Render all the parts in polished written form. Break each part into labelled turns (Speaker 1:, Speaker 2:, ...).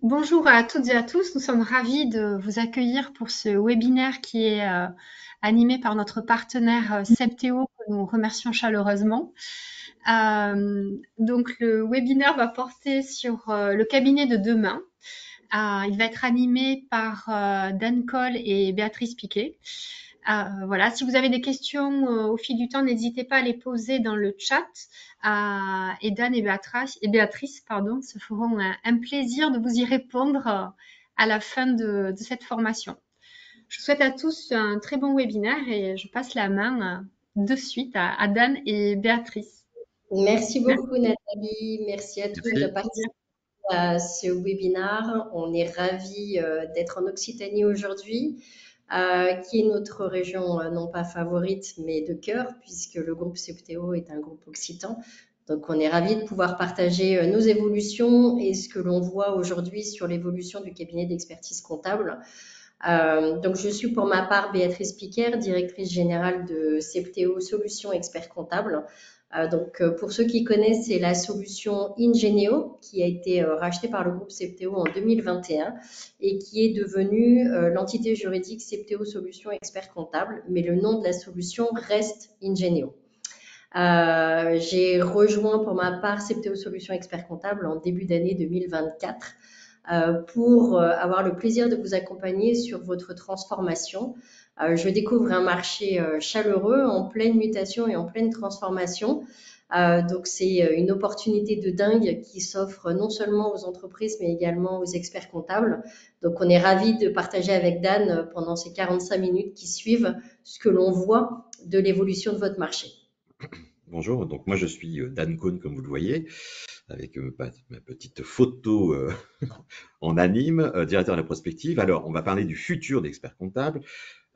Speaker 1: Bonjour à toutes et à tous. Nous sommes ravis de vous accueillir pour ce webinaire qui est animé par notre partenaire Septéo, que nous remercions chaleureusement. Donc, le webinaire va porter sur le cabinet de demain. Il va être animé par Dan Cole et Béatrice Piquet. Voilà, si vous avez des questions au fil du temps, n'hésitez pas à les poser dans le chat. Et Dan et Béatrice se feront un plaisir de vous y répondre à la fin de cette formation. Je vous souhaite à tous un très bon webinaire et je passe la main de suite à Dan et Béatrice.
Speaker 2: Merci
Speaker 1: Merci.
Speaker 2: beaucoup Nathalie, merci à tous de
Speaker 3: Merci.
Speaker 2: participer à ce webinaire. On est ravis d'être en Occitanie aujourd'hui, qui est notre région non pas favorite mais de cœur, puisque le groupe Septéo est un groupe occitan. Donc on est ravis de pouvoir partager nos évolutions et ce que l'on voit aujourd'hui sur l'évolution du cabinet d'expertise comptable. Donc je suis pour ma part Béatrice Piquer, directrice générale de Septéo Solutions Experts Comptables. Pour ceux qui connaissent, c'est la solution Ingenio qui a été rachetée par le groupe Septéo en 2021 et qui est devenue l'entité juridique Septéo Solutions Experts Comptables, mais le nom de la solution reste Ingenio. J'ai rejoint pour ma part Septéo Solutions Experts Comptables en début d'année 2024 pour avoir le plaisir de vous accompagner sur votre transformation. Je découvre un marché chaleureux, en pleine mutation et en pleine transformation. Donc, c'est une opportunité de dingue qui s'offre non seulement aux entreprises, mais également aux experts comptables. Donc, on est ravis de partager avec Dan pendant ces 45 minutes qui suivent ce que l'on voit de l'évolution de votre marché.
Speaker 3: Bonjour, donc moi je suis Dan Cohn, comme vous le voyez, avec ma petite photo en anime, directeur de la prospective. Alors, on va parler du futur d'experts comptables,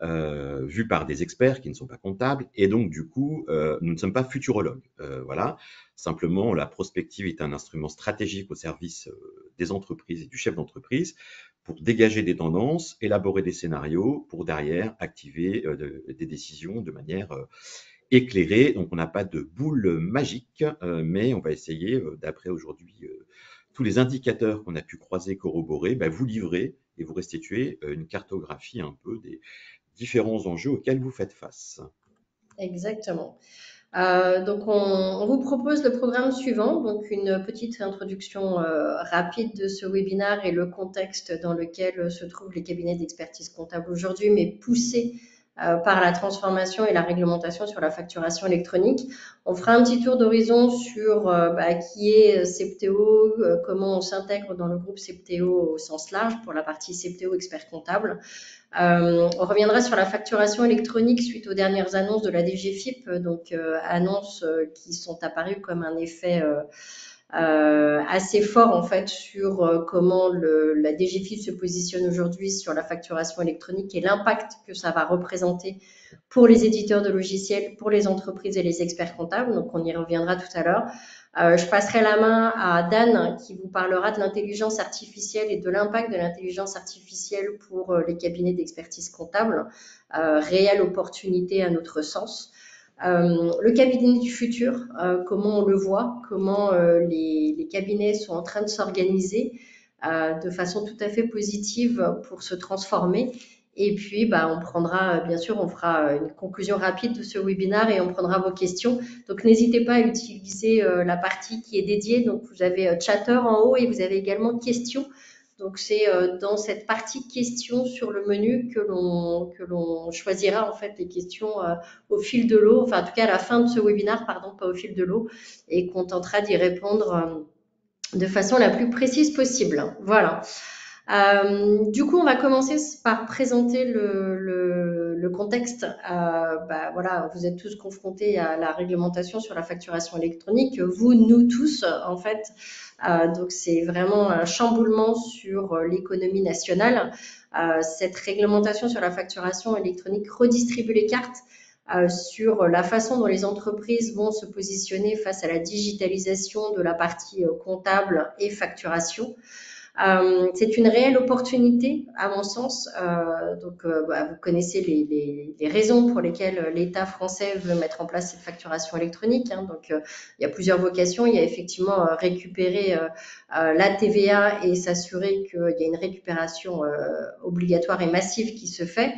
Speaker 3: vu par des experts qui ne sont pas comptables, et donc du coup, nous ne sommes pas futurologues. Voilà, simplement, la prospective est un instrument stratégique au service des entreprises et du chef d'entreprise pour dégager des tendances, élaborer des scénarios, pour derrière activer des décisions de manière éclairée. Donc, on n'a pas de boule magique, mais on va essayer, d'après aujourd'hui, tous les indicateurs qu'on a pu croiser, corroborer, vous livrer et vous restituer une cartographie un peu des différents enjeux auxquels vous faites face.
Speaker 2: Exactement. On vous propose le programme suivant, donc une petite introduction rapide de ce webinaire et le contexte dans lequel se trouvent les cabinets d'expertise comptable aujourd'hui, mais poussés par la transformation et la réglementation sur la facturation électronique. On fera un petit tour d'horizon sur qui est Septéo, comment on s'intègre dans le groupe Septéo au sens large pour la partie Septéo expert comptable. On reviendra sur la facturation électronique suite aux dernières annonces de la DGFiP, annonces qui sont apparues comme un effet assez fort en fait sur comment la DGFiP se positionne aujourd'hui sur la facturation électronique et l'impact que ça va représenter pour les éditeurs de logiciels, pour les entreprises et les experts comptables. Donc on y reviendra tout à l'heure. Je passerai la main à Dan qui vous parlera de l'intelligence artificielle et de l'impact de l'intelligence artificielle pour les cabinets d'expertise comptable. Réelle opportunité à notre sens. Le cabinet du futur, comment on le voit, comment les cabinets sont en train de s'organiser de façon tout à fait positive pour se transformer. Et puis, on prendra, bien sûr, on fera une conclusion rapide de ce webinaire et on prendra vos questions. Donc, n'hésitez pas à utiliser la partie qui est dédiée. Donc, vous avez chatter en haut et vous avez également questions. Donc, c'est dans cette partie questions sur le menu que l'on choisira en fait les questions au fil de l'eau. Enfin, en tout cas, à la fin de ce webinaire, pardon, pas au fil de l'eau, et qu'on tentera d'y répondre de façon la plus précise possible. Voilà. Du coup, on va commencer par présenter le contexte. Voilà, vous êtes tous confrontés à la réglementation sur la facturation électronique. Vous, nous tous, en fait. Donc, c'est vraiment un chamboulement sur l'économie nationale. Cette réglementation sur la facturation électronique redistribue les cartes sur la façon dont les entreprises vont se positionner face à la digitalisation de la partie comptable et facturation. C'est une réelle opportunité, à mon sens. Vous connaissez les raisons pour lesquelles l'État français veut mettre en place cette facturation électronique. Hein. Il y a plusieurs vocations. Il y a effectivement récupérer la TVA et s'assurer qu'il y a une récupération obligatoire et massive qui se fait.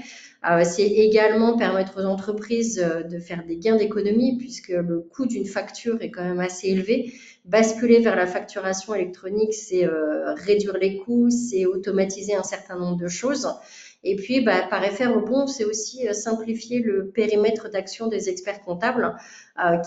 Speaker 2: C'est également permettre aux entreprises de faire des gains d'économie puisque le coût d'une facture est quand même assez élevé. Basculer vers la facturation électronique, c'est réduire les coûts, c'est automatiser un certain nombre de choses. Et puis, par effet rebond, c'est aussi simplifier le périmètre d'action des experts comptables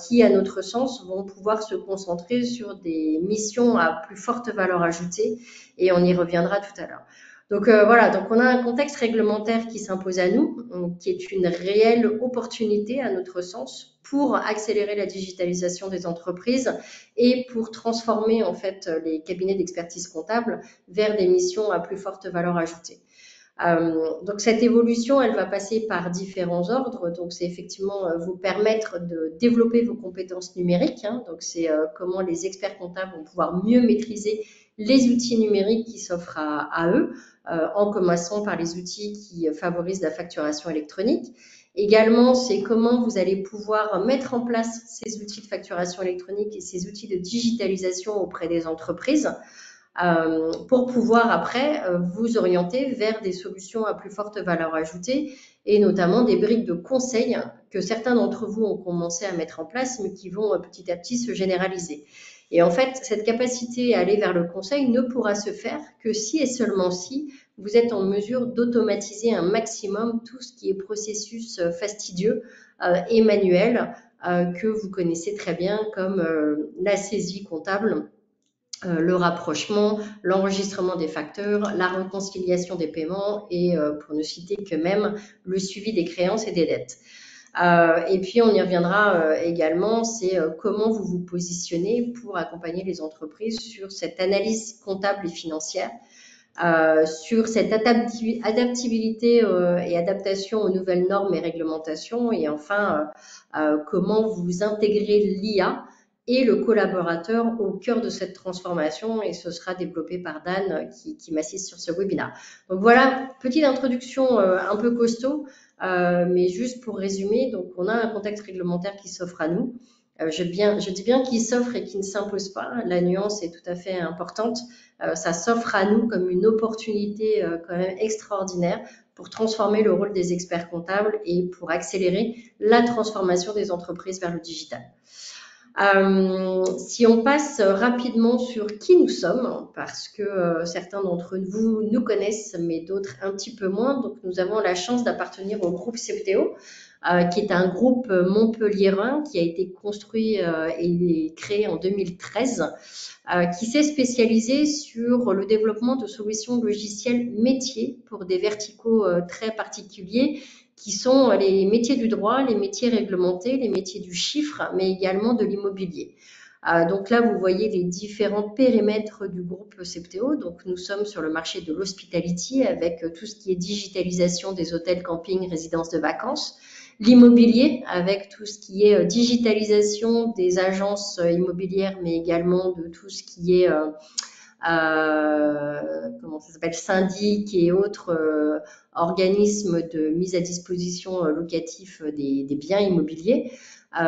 Speaker 2: qui, à notre sens, vont pouvoir se concentrer sur des missions à plus forte valeur ajoutée. Et on y reviendra tout à l'heure. Donc voilà, donc on a un contexte réglementaire qui s'impose à nous, qui est une réelle opportunité à notre sens pour accélérer la digitalisation des entreprises et pour transformer en fait les cabinets d'expertise comptable vers des missions à plus forte valeur ajoutée. Donc cette évolution, elle va passer par différents ordres. Donc c'est effectivement vous permettre de développer vos compétences numériques. Hein. Donc c'est comment les experts comptables vont pouvoir mieux maîtriser les outils numériques qui s'offrent à eux, en commençant par les outils qui favorisent la facturation électronique. Également, c'est comment vous allez pouvoir mettre en place ces outils de facturation électronique et ces outils de digitalisation auprès des entreprises pour pouvoir après vous orienter vers des solutions à plus forte valeur ajoutée et notamment des briques de conseil que certains d'entre vous ont commencé à mettre en place mais qui vont petit à petit se généraliser. Et en fait, cette capacité à aller vers le conseil ne pourra se faire que si et seulement si vous êtes en mesure d'automatiser un maximum tout ce qui est processus fastidieux et manuel que vous connaissez très bien comme la saisie comptable, le rapprochement, l'enregistrement des factures, la réconciliation des paiements et pour ne citer que même le suivi des créances et des dettes. Et puis on y reviendra également, c'est comment vous vous positionnez pour accompagner les entreprises sur cette analyse comptable et financière, sur cette adaptabilité et adaptation aux nouvelles normes et réglementations, et enfin comment vous intégrez l'IA et le collaborateur au cœur de cette transformation, et ce sera développé par Dan qui m'assiste sur ce webinaire. Donc voilà, petite introduction un peu costaud, mais juste pour résumer, donc on a un contexte réglementaire qui s'offre à nous. Je dis bien qui s'offre et qui ne s'impose pas, la nuance est tout à fait importante. Ça s'offre à nous comme une opportunité quand même extraordinaire pour transformer le rôle des experts comptables et pour accélérer la transformation des entreprises vers le digital. Si on passe rapidement sur qui nous sommes, parce que certains d'entre vous nous connaissent, mais d'autres un petit peu moins. Donc, nous avons la chance d'appartenir au groupe Septéo, qui est un groupe montpelliérain qui a été construit et créé en 2013, qui s'est spécialisé sur le développement de solutions logicielles métiers pour des verticaux très particuliers, qui sont les métiers du droit, les métiers réglementés, les métiers du chiffre, mais également de l'immobilier. Donc là, vous voyez les différents périmètres du groupe Septéo. Donc nous sommes sur le marché de l'hospitality avec tout ce qui est digitalisation des hôtels, campings, résidences de vacances. L'immobilier avec tout ce qui est digitalisation des agences immobilières, mais également de tout ce qui est comment ça s'appelle, syndic et autres organismes de mise à disposition locatif des biens immobiliers,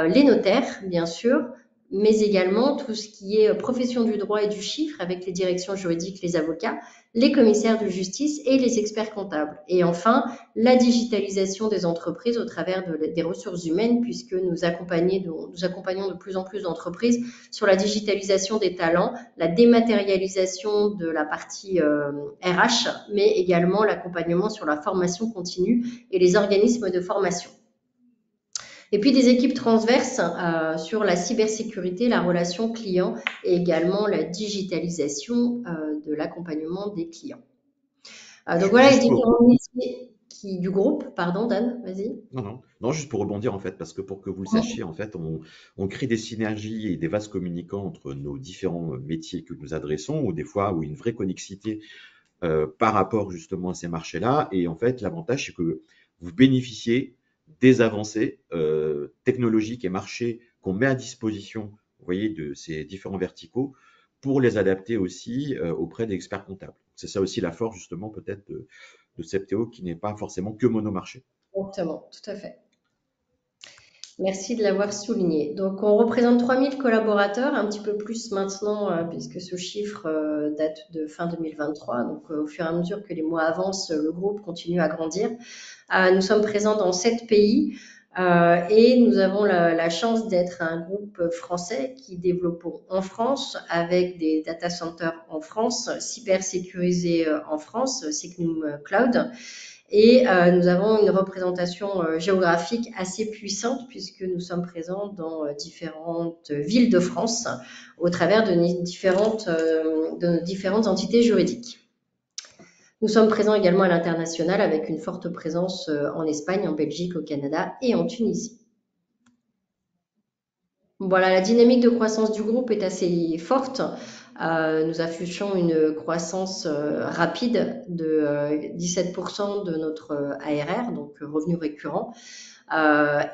Speaker 2: les notaires bien sûr, mais également tout ce qui est profession du droit et du chiffre avec les directions juridiques, les avocats, les commissaires de justice et les experts comptables. Et enfin, la digitalisation des entreprises au travers des ressources humaines, puisque nous accompagnons de plus en plus d'entreprises sur la digitalisation des talents, la dématérialisation de la partie RH, mais également l'accompagnement sur la formation continue et les organismes de formation. Et puis des équipes transverses sur la cybersécurité, la relation client et également la digitalisation de l'accompagnement des clients. Donc voilà les différents métiers du groupe. Pardon Dan, vas-y.
Speaker 3: Non, juste pour rebondir en fait, parce que pour que vous le sachiez, en fait, on crée des synergies et des vases communicants entre nos différents métiers que nous adressons, ou des fois où une vraie connexité par rapport justement à ces marchés-là. Et en fait, l'avantage, c'est que vous bénéficiez des avancées technologiques et marchés qu'on met à disposition, vous voyez, de ces différents verticaux pour les adapter aussi auprès des experts comptables. C'est ça aussi la force justement peut-être de Septéo qui n'est pas forcément que monomarché.
Speaker 2: Exactement, tout à fait. Merci de l'avoir souligné. Donc, on représente 3000 collaborateurs, un petit peu plus maintenant, puisque ce chiffre date de fin 2023. Donc, au fur et à mesure que les mois avancent, le groupe continue à grandir. Nous sommes présents dans 7 pays et nous avons la chance d'être un groupe français qui développons en France avec des data centers en France, cybersécurisés en France, Signum Cloud. Et nous avons une représentation géographique assez puissante puisque nous sommes présents dans différentes villes de France au travers de nos différentes entités juridiques. Nous sommes présents également à l'international avec une forte présence en Espagne, en Belgique, au Canada et en Tunisie. Voilà, la dynamique de croissance du groupe est assez forte. Nous affichons une croissance rapide de 17% de notre ARR, donc revenu récurrent,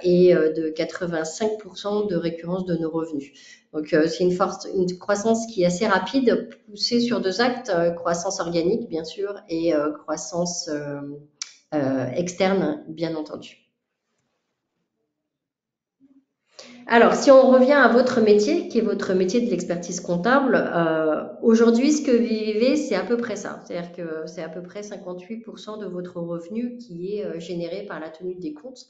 Speaker 2: et de 85% de récurrence de nos revenus. Donc c'est une croissance qui est assez rapide, poussée sur 2 actes, croissance organique bien sûr et croissance externe bien entendu. Alors, si on revient à votre métier, qui est votre métier de l'expertise comptable, aujourd'hui, ce que vous vivez, c'est à peu près ça. C'est-à-dire que c'est à peu près 58% de votre revenu qui est généré par la tenue des comptes,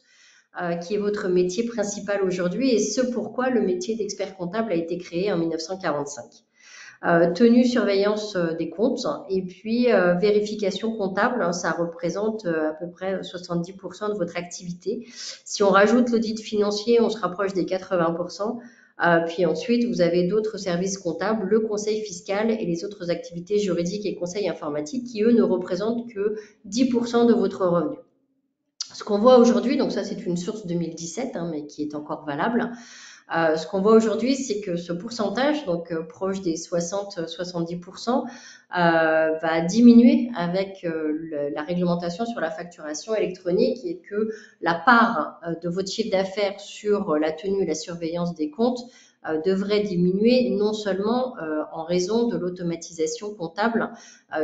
Speaker 2: qui est votre métier principal aujourd'hui et ce pourquoi le métier d'expert comptable a été créé en 1945. Tenue, surveillance des comptes et puis vérification comptable, ça représente à peu près 70% de votre activité. Si on rajoute l'audit financier, on se rapproche des 80%. Puis ensuite, vous avez d'autres services comptables, le conseil fiscal et les autres activités juridiques et conseils informatiques qui, eux, ne représentent que 10% de votre revenu. Ce qu'on voit aujourd'hui, donc ça c'est une source 2017, mais qui est encore valable, ce qu'on voit aujourd'hui, c'est que ce pourcentage, donc proche des 60-70%, va diminuer avec la réglementation sur la facturation électronique et que la part de votre chiffre d'affaires sur la tenue et la surveillance des comptes devrait diminuer non seulement en raison de l'automatisation comptable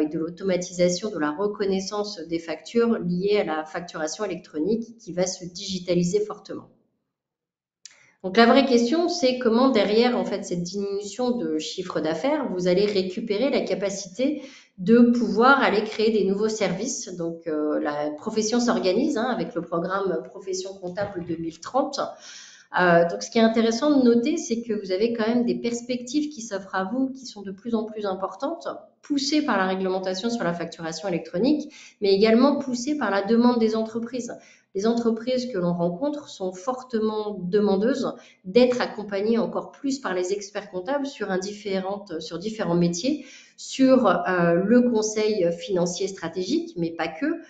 Speaker 2: et de l'automatisation de la reconnaissance des factures liées à la facturation électronique qui va se digitaliser fortement. Donc la vraie question, c'est comment derrière en fait cette diminution de chiffre d'affaires, vous allez récupérer la capacité de pouvoir aller créer des nouveaux services. Donc la profession s'organise avec le programme Profession Comptable 2030. Donc ce qui est intéressant de noter, c'est que vous avez quand même des perspectives qui s'offrent à vous, qui sont de plus en plus importantes, poussées par la réglementation sur la facturation électronique, mais également poussées par la demande des entreprises. Les entreprises que l'on rencontre sont fortement demandeuses d'être accompagnées encore plus par les experts comptables sur différents métiers, sur le conseil financier stratégique, mais pas que,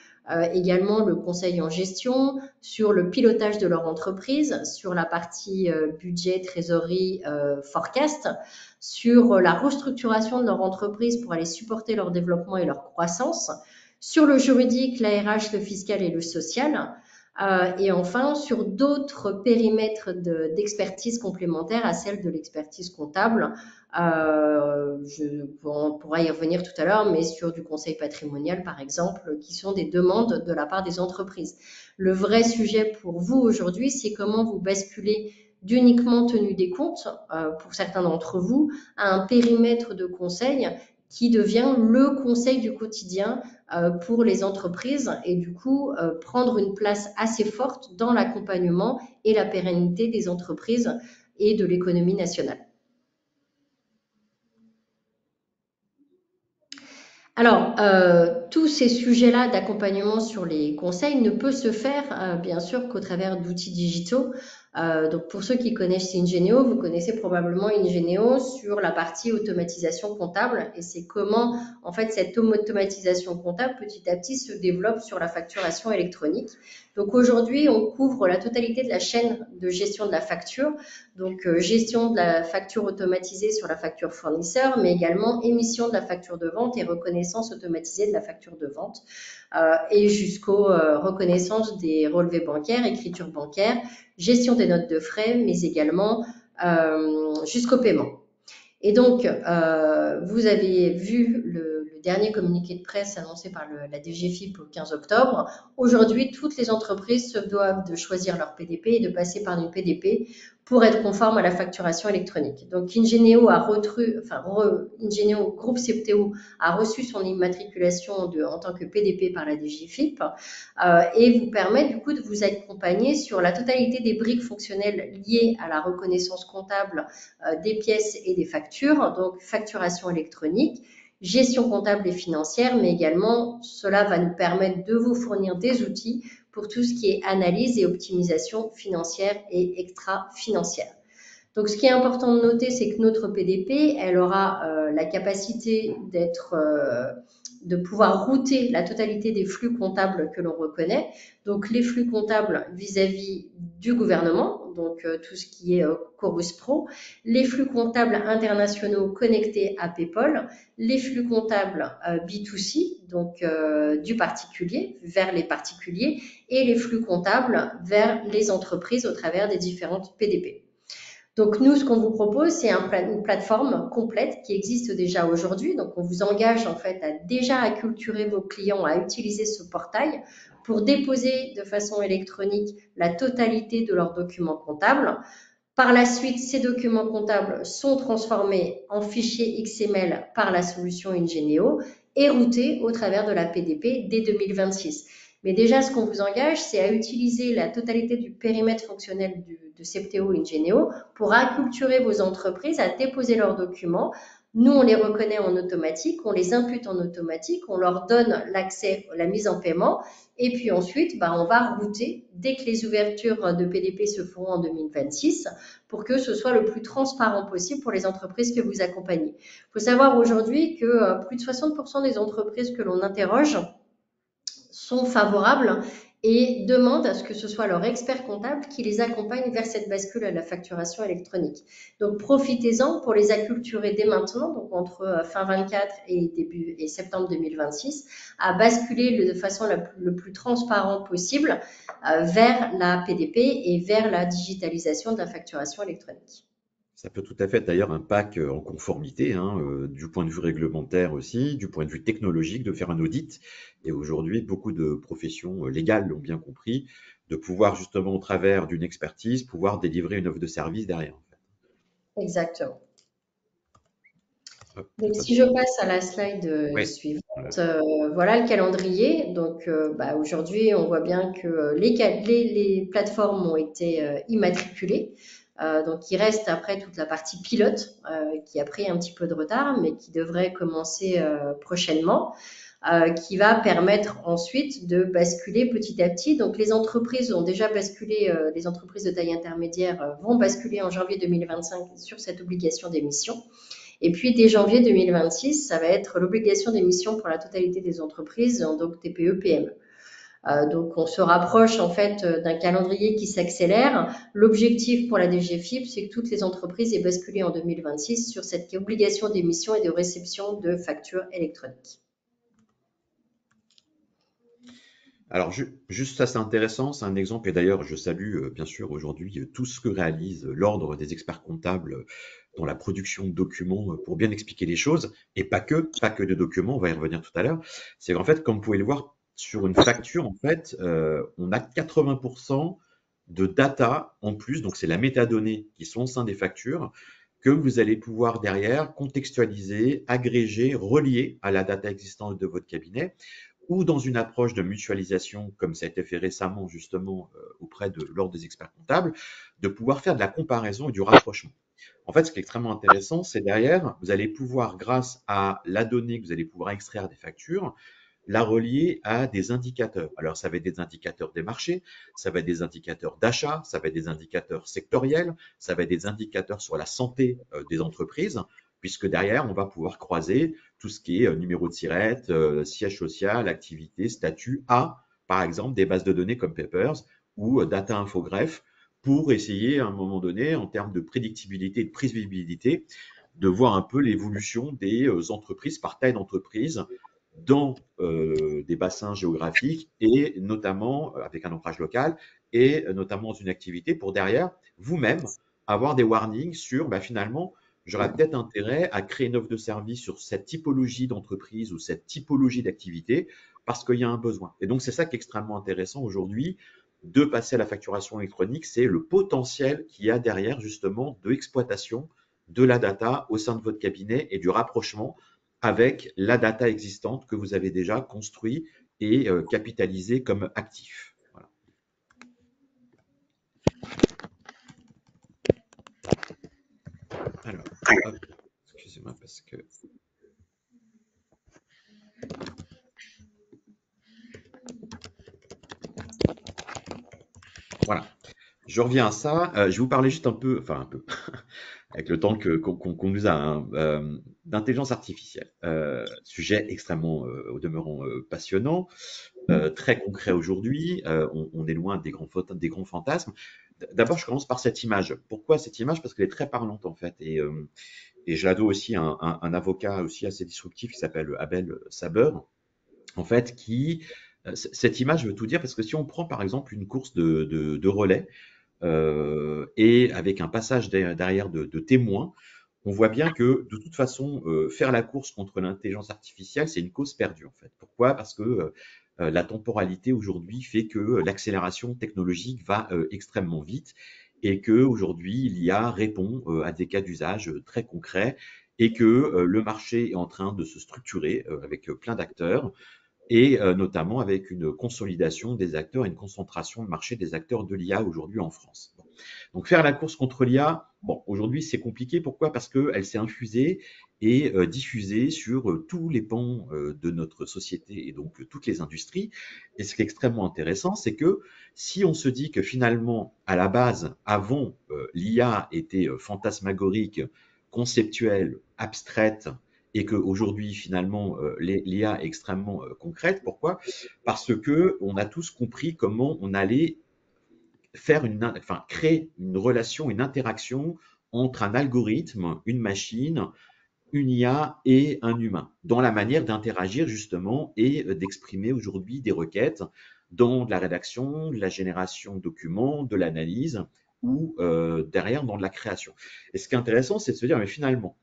Speaker 2: également le conseil en gestion, sur le pilotage de leur entreprise, sur la partie budget, trésorerie, forecast, sur la restructuration de leur entreprise pour aller supporter leur développement et leur croissance, sur le juridique, l'ARH, le fiscal et le social, et enfin sur d'autres périmètres d'expertise complémentaires à celle de l'expertise comptable. On pourra y revenir tout à l'heure, mais sur du conseil patrimonial par exemple, qui sont des demandes de la part des entreprises. Le vrai sujet pour vous aujourd'hui, c'est comment vous basculez d'uniquement tenue des comptes, pour certains d'entre vous, à un périmètre de conseil qui devient le conseil du quotidien pour les entreprises et du coup prendre une place assez forte dans l'accompagnement et la pérennité des entreprises et de l'économie nationale. Alors, tous ces sujets-là d'accompagnement sur les conseils ne peut se faire, bien sûr, qu'au travers d'outils digitaux. Donc, pour ceux qui connaissent Ingenio, vous connaissez probablement Ingenio sur la partie automatisation comptable et c'est comment, en fait, cette automatisation comptable, petit à petit, se développe sur la facturation électronique. Donc, aujourd'hui, on couvre la totalité de la chaîne de gestion de la facture, donc gestion de la facture automatisée sur la facture fournisseur, mais également émission de la facture de vente et reconnaissance automatisée de la facture de vente, et jusqu'aux reconnaissances des relevés bancaires, écriture bancaire, gestion des notes de frais, mais également jusqu'au paiement. Et donc, vous avez vu le dernier communiqué de presse annoncé par la DGFiP au 15 octobre. Aujourd'hui, toutes les entreprises se doivent de choisir leur PDP et de passer par une PDP pour être conforme à la facturation électronique. Donc, Ingeneo Ingeneo Groupe Septéo a reçu son immatriculation en tant que PDP par la DGFiP et vous permet du coup de vous accompagner sur la totalité des briques fonctionnelles liées à la reconnaissance comptable des pièces et des factures, donc facturation électronique, gestion comptable et financière, mais également cela va nous permettre de vous fournir des outils pour tout ce qui est analyse et optimisation financière et extra-financière. Donc, ce qui est important de noter, c'est que notre PDP, elle aura la capacité de pouvoir router la totalité des flux comptables que l'on reconnaît. Donc, les flux comptables vis-à-vis du gouvernement, donc tout ce qui est Chorus Pro, les flux comptables internationaux connectés à PayPal, les flux comptables B2C, donc du particulier vers les particuliers, et les flux comptables vers les entreprises au travers des différentes PDP. Donc, nous, ce qu'on vous propose, c'est une plateforme complète qui existe déjà aujourd'hui. Donc, on vous engage en fait à déjà acculturer vos clients à utiliser ce portail pour déposer de façon électronique la totalité de leurs documents comptables. Par la suite, ces documents comptables sont transformés en fichiers XML par la solution Ingeneo et routés au travers de la PDP dès 2026. Mais déjà, ce qu'on vous engage, c'est à utiliser la totalité du périmètre fonctionnel de Septéo Ingeneo pour acculturer vos entreprises à déposer leurs documents. Nous, on les reconnaît en automatique, on les impute en automatique, on leur donne l'accès à la mise en paiement et puis ensuite, on va router dès que les ouvertures de PDP se feront en 2026 pour que ce soit le plus transparent possible pour les entreprises que vous accompagnez. Il faut savoir aujourd'hui que plus de 60% des entreprises que l'on interroge sont favorables et demandent à ce que ce soit leur expert comptable qui les accompagne vers cette bascule à la facturation électronique. Donc, profitez-en pour les acculturer dès maintenant, donc entre fin 24 et septembre 2026, à basculer de façon le plus transparent possible vers la PDP et vers la digitalisation de la facturation électronique.
Speaker 3: Ça peut tout à fait être d'ailleurs un pack en conformité, du point de vue réglementaire aussi, du point de vue technologique, de faire un audit. Et aujourd'hui, beaucoup de professions légales l'ont bien compris, de pouvoir justement, au travers d'une expertise, pouvoir délivrer une offre de service derrière. En fait.
Speaker 2: Exactement.
Speaker 3: Hop,
Speaker 2: Donc,
Speaker 3: ça,
Speaker 2: si je passe à la slide
Speaker 3: oui,
Speaker 2: suivante,
Speaker 3: voilà.
Speaker 2: voilà le calendrier. Donc, aujourd'hui, on voit bien que les plateformes ont été immatriculées. Donc, il reste après toute la partie pilote qui a pris un petit peu de retard, mais qui devrait commencer prochainement, qui va permettre ensuite de basculer petit à petit. Donc, les entreprises ont déjà basculé, les entreprises de taille intermédiaire vont basculer en janvier 2025 sur cette obligation d'émission. Et puis, dès janvier 2026, ça va être l'obligation d'émission pour la totalité des entreprises, donc TPE, PME. Donc, on se rapproche en fait d'un calendrier qui s'accélère. L'objectif pour la DGFiP, c'est que toutes les entreprises aient basculé en 2026 sur cette obligation d'émission et de réception de factures électroniques.
Speaker 3: Alors, juste ça, c'est intéressant, c'est un exemple. Et d'ailleurs, je salue bien sûr aujourd'hui tout ce que réalise l'Ordre des experts comptables dans la production de documents pour bien expliquer les choses. Et pas que de documents, on va y revenir tout à l'heure. C'est qu'en fait, comme vous pouvez le voir, sur une facture, en fait, on a 80% de data en plus, donc c'est la métadonnée qui sont au sein des factures, que vous allez pouvoir derrière contextualiser, agréger, relier à la data existante de votre cabinet, ou dans une approche de mutualisation, comme ça a été fait récemment justement auprès de l'Ordre des experts comptables, de pouvoir faire de la comparaison et du rapprochement. En fait, ce qui est extrêmement intéressant, c'est derrière, vous allez pouvoir, grâce à la donnée que vous allez pouvoir extraire des factures, la relier à des indicateurs. Alors, ça va être des indicateurs des marchés, ça va être des indicateurs d'achat, ça va être des indicateurs sectoriels, ça va être des indicateurs sur la santé des entreprises, puisque derrière, on va pouvoir croiser tout ce qui est numéro de SIRET, siège social, activité, statut, à, par exemple, des bases de données comme Papers ou Data Infograph, pour essayer à un moment donné, en termes de prédictibilité et de prévisibilité, de voir un peu l'évolution des entreprises par taille d'entreprise dans des bassins géographiques et notamment avec un ancrage local et notamment dans une activité pour derrière vous-même avoir des warnings sur finalement j'aurais peut-être intérêt à créer une offre de service sur cette typologie d'entreprise ou cette typologie d'activité parce qu'il y a un besoin. Et donc, c'est ça qui est extrêmement intéressant aujourd'hui de passer à la facturation électronique, c'est le potentiel qu'il y a derrière justement de l'exploitation de la data au sein de votre cabinet et du rapprochement avec la data existante que vous avez déjà construit et capitalisée comme actif. Voilà. Alors, excusez-moi parce que… Voilà. Je reviens à ça. Je vais vous parler juste un peu, enfin un peu, avec le temps qu'on nous a, hein, d'intelligence artificielle. Sujet extrêmement, au demeurant, passionnant, très concret aujourd'hui. On est loin des grands fantasmes. D'abord, je commence par cette image. Pourquoi cette image? Parce qu'elle est très parlante en fait. Et je la dois aussi à un avocat aussi assez disruptif qui s'appelle Abel Saber, en fait, cette image veut tout dire parce que si on prend par exemple une course de relais, et avec un passage derrière de témoins, on voit bien que de toute façon, faire la course contre l'intelligence artificielle, c'est une cause perdue en fait. Pourquoi? Parce que la temporalité aujourd'hui fait que l'accélération technologique va extrêmement vite et que aujourd'hui l'IA répond à des cas d'usage très concrets et que le marché est en train de se structurer avec plein d'acteurs et notamment avec une consolidation des acteurs et une concentration de marché des acteurs de l'IA aujourd'hui en France. Bon. Donc faire la course contre l'IA, bon, aujourd'hui c'est compliqué. Pourquoi? Parce qu'elle s'est infusée et diffusée sur tous les pans de notre société et donc toutes les industries. Et ce qui est extrêmement intéressant, c'est que si on se dit que finalement, à la base, avant, l'IA était fantasmagorique, conceptuelle, abstraite, et qu'aujourd'hui, finalement, l'IA est extrêmement concrète. Pourquoi? Parce que on a tous compris comment on allait créer une relation, une interaction entre un algorithme, une machine, une IA et un humain, dans la manière d'interagir justement et d'exprimer aujourd'hui des requêtes dans de la rédaction, de la génération de documents, de l'analyse ou derrière dans de la création. Et ce qui est intéressant, c'est de se dire, mais finalement,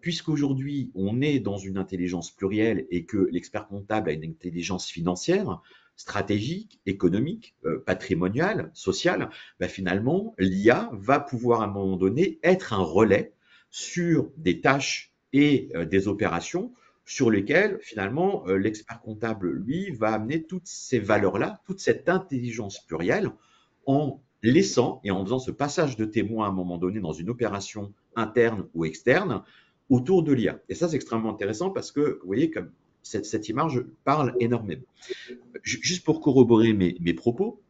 Speaker 3: puisqu'aujourd'hui, on est dans une intelligence plurielle et que l'expert comptable a une intelligence financière, stratégique, économique, patrimoniale, sociale, bah finalement, l'IA va pouvoir à un moment donné être un relais sur des tâches et des opérations sur lesquelles finalement l'expert comptable, lui, va amener toutes ces valeurs-là, toute cette intelligence plurielle en laissant et en faisant ce passage de témoin à un moment donné dans une opération interne ou externe autour de l'IA. Et ça, c'est extrêmement intéressant parce que, vous voyez, comme cette image parle énormément. Juste pour corroborer mes propos,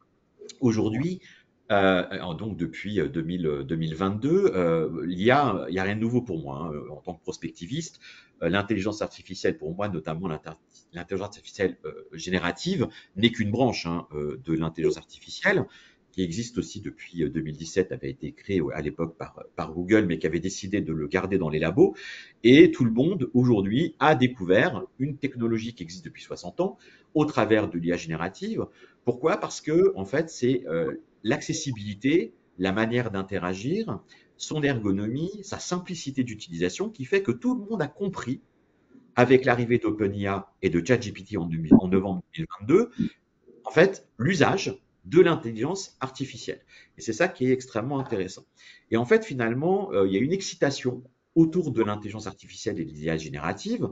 Speaker 3: aujourd'hui, donc depuis 2022, l'IA, il n'y a rien de nouveau pour moi hein, en tant que prospectiviste. L'intelligence artificielle, pour moi, notamment l'intelligence artificielle générative, n'est qu'une branche hein, de l'intelligence artificielle qui existe aussi depuis 2017, avait été créé à l'époque par Google, mais qui avait décidé de le garder dans les labos. Et tout le monde, aujourd'hui, a découvert une technologie qui existe depuis 60 ans au travers de l'IA générative. Pourquoi? Parce que, en fait, c'est l'accessibilité, la manière d'interagir, son ergonomie, sa simplicité d'utilisation qui fait que tout le monde a compris, avec l'arrivée d'OpenIA et de ChatGPT en novembre 2022, en fait, l'usage de l'intelligence artificielle. Et c'est ça qui est extrêmement intéressant. Et en fait, finalement, il y a une excitation autour de l'intelligence artificielle et de l'IA générative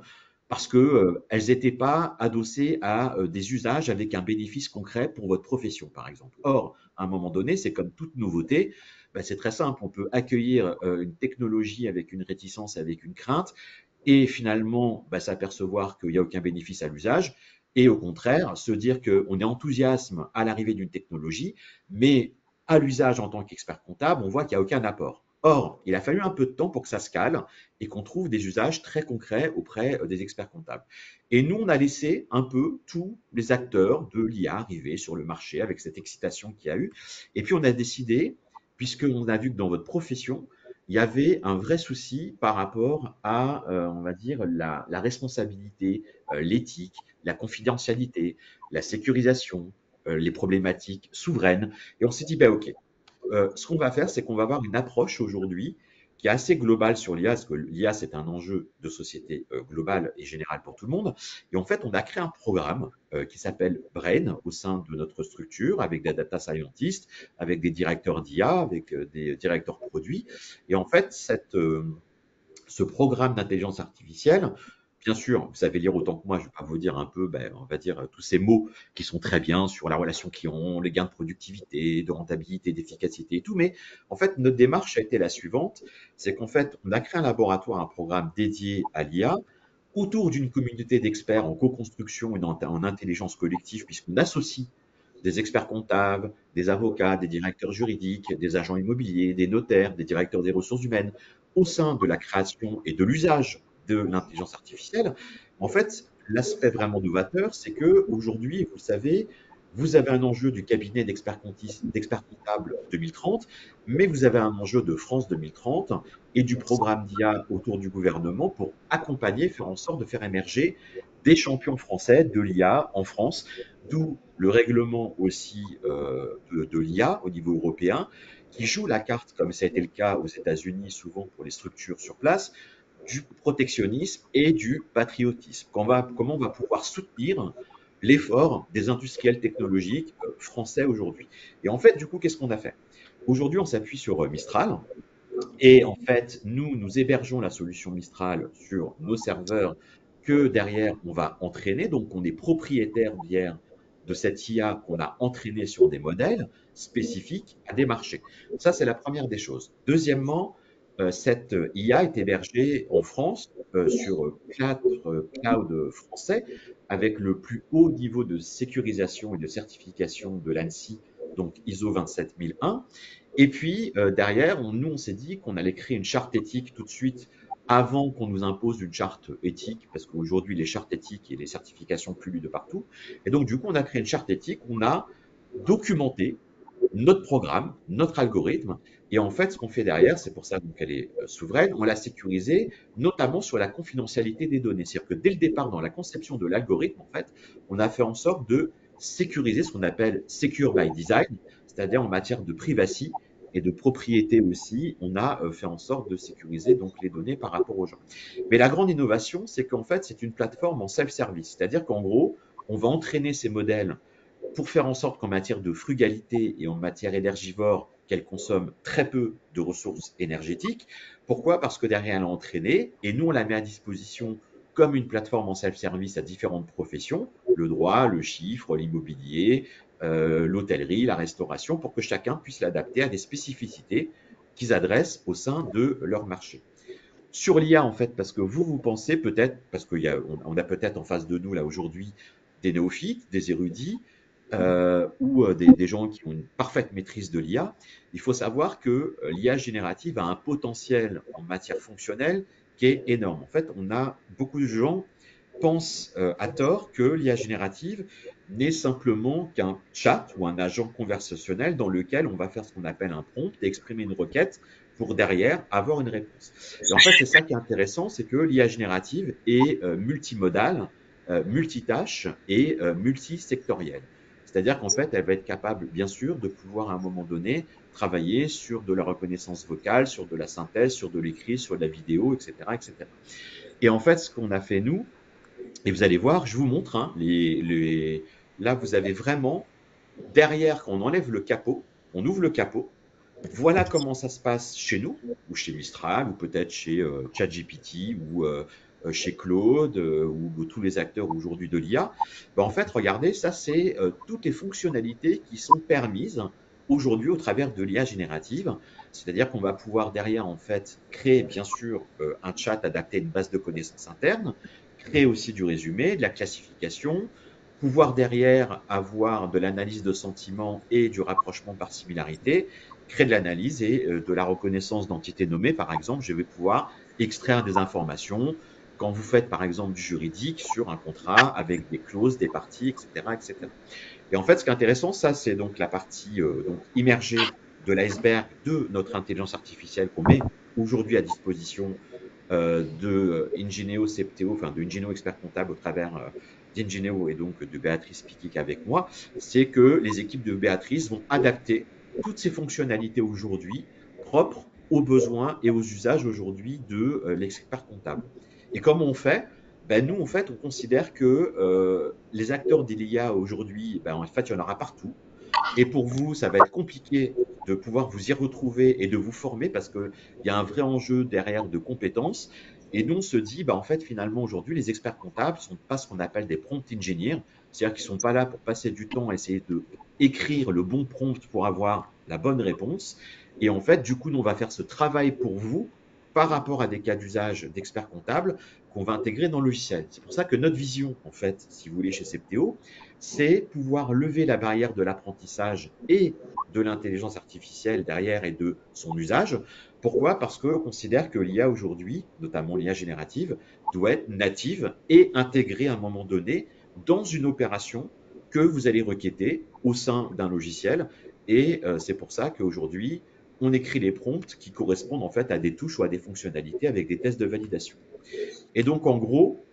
Speaker 3: parce qu'elles n'étaient pas adossées à des usages avec un bénéfice concret pour votre profession, par exemple. Or, à un moment donné, c'est comme toute nouveauté, ben, c'est très simple. On peut accueillir une technologie avec une réticence, avec une crainte, et finalement bah, s'apercevoir qu'il n'y a aucun bénéfice à l'usage, et au contraire, se dire qu'on est enthousiasme à l'arrivée d'une technologie, mais à l'usage en tant qu'expert comptable, on voit qu'il n'y a aucun apport. Or, il a fallu un peu de temps pour que ça se cale et qu'on trouve des usages très concrets auprès des experts comptables. Et nous, on a laissé un peu tous les acteurs de l'IA arriver sur le marché avec cette excitation qu'il y a eu. Et puis, on a décidé, puisqu'on a vu que dans votre profession, il y avait un vrai souci par rapport à, on va dire, la responsabilité, l'éthique, la confidentialité, la sécurisation, les problématiques souveraines. Et on s'est dit, bah, OK, ce qu'on va faire, c'est qu'on va avoir une approche aujourd'hui qui est assez global sur l'IA, parce que l'IA, c'est un enjeu de société global et général pour tout le monde. Et en fait, on a créé un programme qui s'appelle Brain au sein de notre structure, avec des data scientists, avec des directeurs d'IA, avec des directeurs produits. Et en fait, ce programme d'intelligence artificielle, bien sûr, vous savez lire autant que moi, je ne vais pas vous dire un peu, on va dire, tous ces mots qui sont très bien sur la relation client, les gains de productivité, de rentabilité, d'efficacité et tout, mais en fait, notre démarche a été la suivante, c'est qu'en fait, on a créé un laboratoire, un programme dédié à l'IA, autour d'une communauté d'experts en co-construction et en intelligence collective, puisqu'on associe des experts comptables, des avocats, des directeurs juridiques, des agents immobiliers, des notaires, des directeurs des ressources humaines, au sein de la création et de l'usage de l'intelligence artificielle. En fait, l'aspect vraiment novateur, c'est que aujourd'hui, vous savez, vous avez un enjeu du cabinet d'experts comptables 2030, mais vous avez un enjeu de France 2030 et du programme d'IA autour du gouvernement pour accompagner, faire en sorte de faire émerger des champions français de l'IA en France, d'où le règlement aussi de l'IA au niveau européen, qui joue la carte, comme ça a été le cas aux États-Unis souvent pour les structures sur place, du protectionnisme et du patriotisme. Comment on va pouvoir soutenir l'effort des industriels technologiques français aujourd'hui. Et en fait, du coup, qu'est-ce qu'on a fait? Aujourd'hui, on s'appuie sur Mistral. Et en fait, nous hébergeons la solution Mistral sur nos serveurs que derrière, on va entraîner. Donc, on est propriétaire d'hier de cette IA qu'on a entraînée sur des modèles spécifiques à des marchés. Ça, c'est la première des choses. Deuxièmement, cette IA est hébergée en France sur 4 clouds français avec le plus haut niveau de sécurisation et de certification de l'ANSSI, donc ISO 27001. Et puis, derrière, nous, on s'est dit qu'on allait créer une charte éthique tout de suite avant qu'on nous impose une charte éthique, parce qu'aujourd'hui, les chartes éthiques et les certifications pullulent de partout. Et donc, du coup, on a créé une charte éthique, on a documenté notre programme, notre algorithme. Et en fait, ce qu'on fait derrière, c'est pour ça qu'elle est souveraine, on l'a sécurisée, notamment sur la confidentialité des données. C'est-à-dire que dès le départ, dans la conception de l'algorithme, en fait, on a fait en sorte de sécuriser ce qu'on appelle secure by design, c'est-à-dire en matière de privacy et de propriété aussi, on a fait en sorte de sécuriser donc les données par rapport aux gens. Mais la grande innovation, c'est qu'en fait, c'est une plateforme en self-service, c'est-à-dire qu'en gros, on va entraîner ces modèles pour faire en sorte qu'en matière de frugalité et en matière énergivore, qu'elle consomme très peu de ressources énergétiques. Pourquoi? Parce que derrière, elle est entraînée et nous, on la met à disposition comme une plateforme en self-service à différentes professions, le droit, le chiffre, l'immobilier, l'hôtellerie, la restauration, pour que chacun puisse l'adapter à des spécificités qu'ils adressent au sein de leur marché. Sur l'IA, en fait, parce que vous pensez peut-être, parce qu'on a peut-être en face de nous, là, aujourd'hui, des néophytes, des érudits, ou des gens qui ont une parfaite maîtrise de l'IA, il faut savoir que l'IA générative a un potentiel en matière fonctionnelle qui est énorme. En fait, beaucoup de gens pensent à tort que l'IA générative n'est simplement qu'un chat ou un agent conversationnel dans lequel on va faire ce qu'on appelle un prompt et exprimer une requête pour derrière avoir une réponse. Et en fait, c'est ça qui est intéressant, c'est que l'IA générative est multimodale, multitâche et multisectorielle. C'est-à-dire qu'en fait, elle va être capable, bien sûr, de pouvoir à un moment donné travailler sur de la reconnaissance vocale, sur de la synthèse, sur de l'écrit, sur de la vidéo, etc., etc. Et en fait, ce qu'on a fait nous, et vous allez voir, je vous montre, hein, là, vous avez vraiment, derrière, quand on enlève le capot, on ouvre le capot, voilà comment ça se passe chez nous, ou chez Mistral, ou peut-être chez ChatGPT, ou chez Claude, ou tous les acteurs aujourd'hui de l'IA. En fait, regardez, ça, c'est toutes les fonctionnalités qui sont permises aujourd'hui au travers de l'IA générative. C'est-à-dire qu'on va pouvoir derrière, en fait, créer, bien sûr, un chat adapté à une base de connaissances interne, créer aussi du résumé, de la classification, pouvoir derrière avoir de l'analyse de sentiments et du rapprochement par similarité, créer de l'analyse et de la reconnaissance d'entités nommées. Par exemple, je vais pouvoir extraire des informations quand vous faites, par exemple, du juridique sur un contrat avec des clauses, des parties, etc., etc. Et en fait, ce qui est intéressant, ça, c'est donc la partie donc immergée de l'iceberg de notre intelligence artificielle qu'on met aujourd'hui à disposition de Ingenio Septéo, enfin de Ingenio Expert Comptable au travers d'Ingenio et donc de Béatrice Piquic avec moi, c'est que les équipes de Béatrice vont adapter toutes ces fonctionnalités aujourd'hui propres aux besoins et aux usages aujourd'hui de l'expert comptable. Et comment on fait? Ben, nous, en fait, on considère que les acteurs d'IA aujourd'hui, ben, en fait, il y en aura partout. Et pour vous, ça va être compliqué de pouvoir vous y retrouver et de vous former parce qu'il y a un vrai enjeu derrière de compétences. Et nous, on se dit, bah, en fait, finalement, aujourd'hui, les experts comptables ne sont pas ce qu'on appelle des prompt engineers, c'est-à-dire qu'ils ne sont pas là pour passer du temps à essayer de écrire le bon prompt pour avoir la bonne réponse. Et en fait, du coup, nous, on va faire ce travail pour vous par rapport à des cas d'usage d'experts comptables qu'on va intégrer dans le logiciel. C'est pour ça que notre vision, en fait, si vous voulez, chez Septéo, c'est pouvoir lever la barrière de l'apprentissage et de l'intelligence artificielle derrière et de son usage. Pourquoi? Parce qu'on considère que l'IA aujourd'hui, notamment l'IA générative, doit être native et intégrée à un moment donné dans une opération que vous allez requêter au sein d'un logiciel. Et c'est pour ça qu'aujourd'hui, on écrit les prompts qui correspondent en fait à des touches ou à des fonctionnalités avec des tests de validation. Et donc, en gros,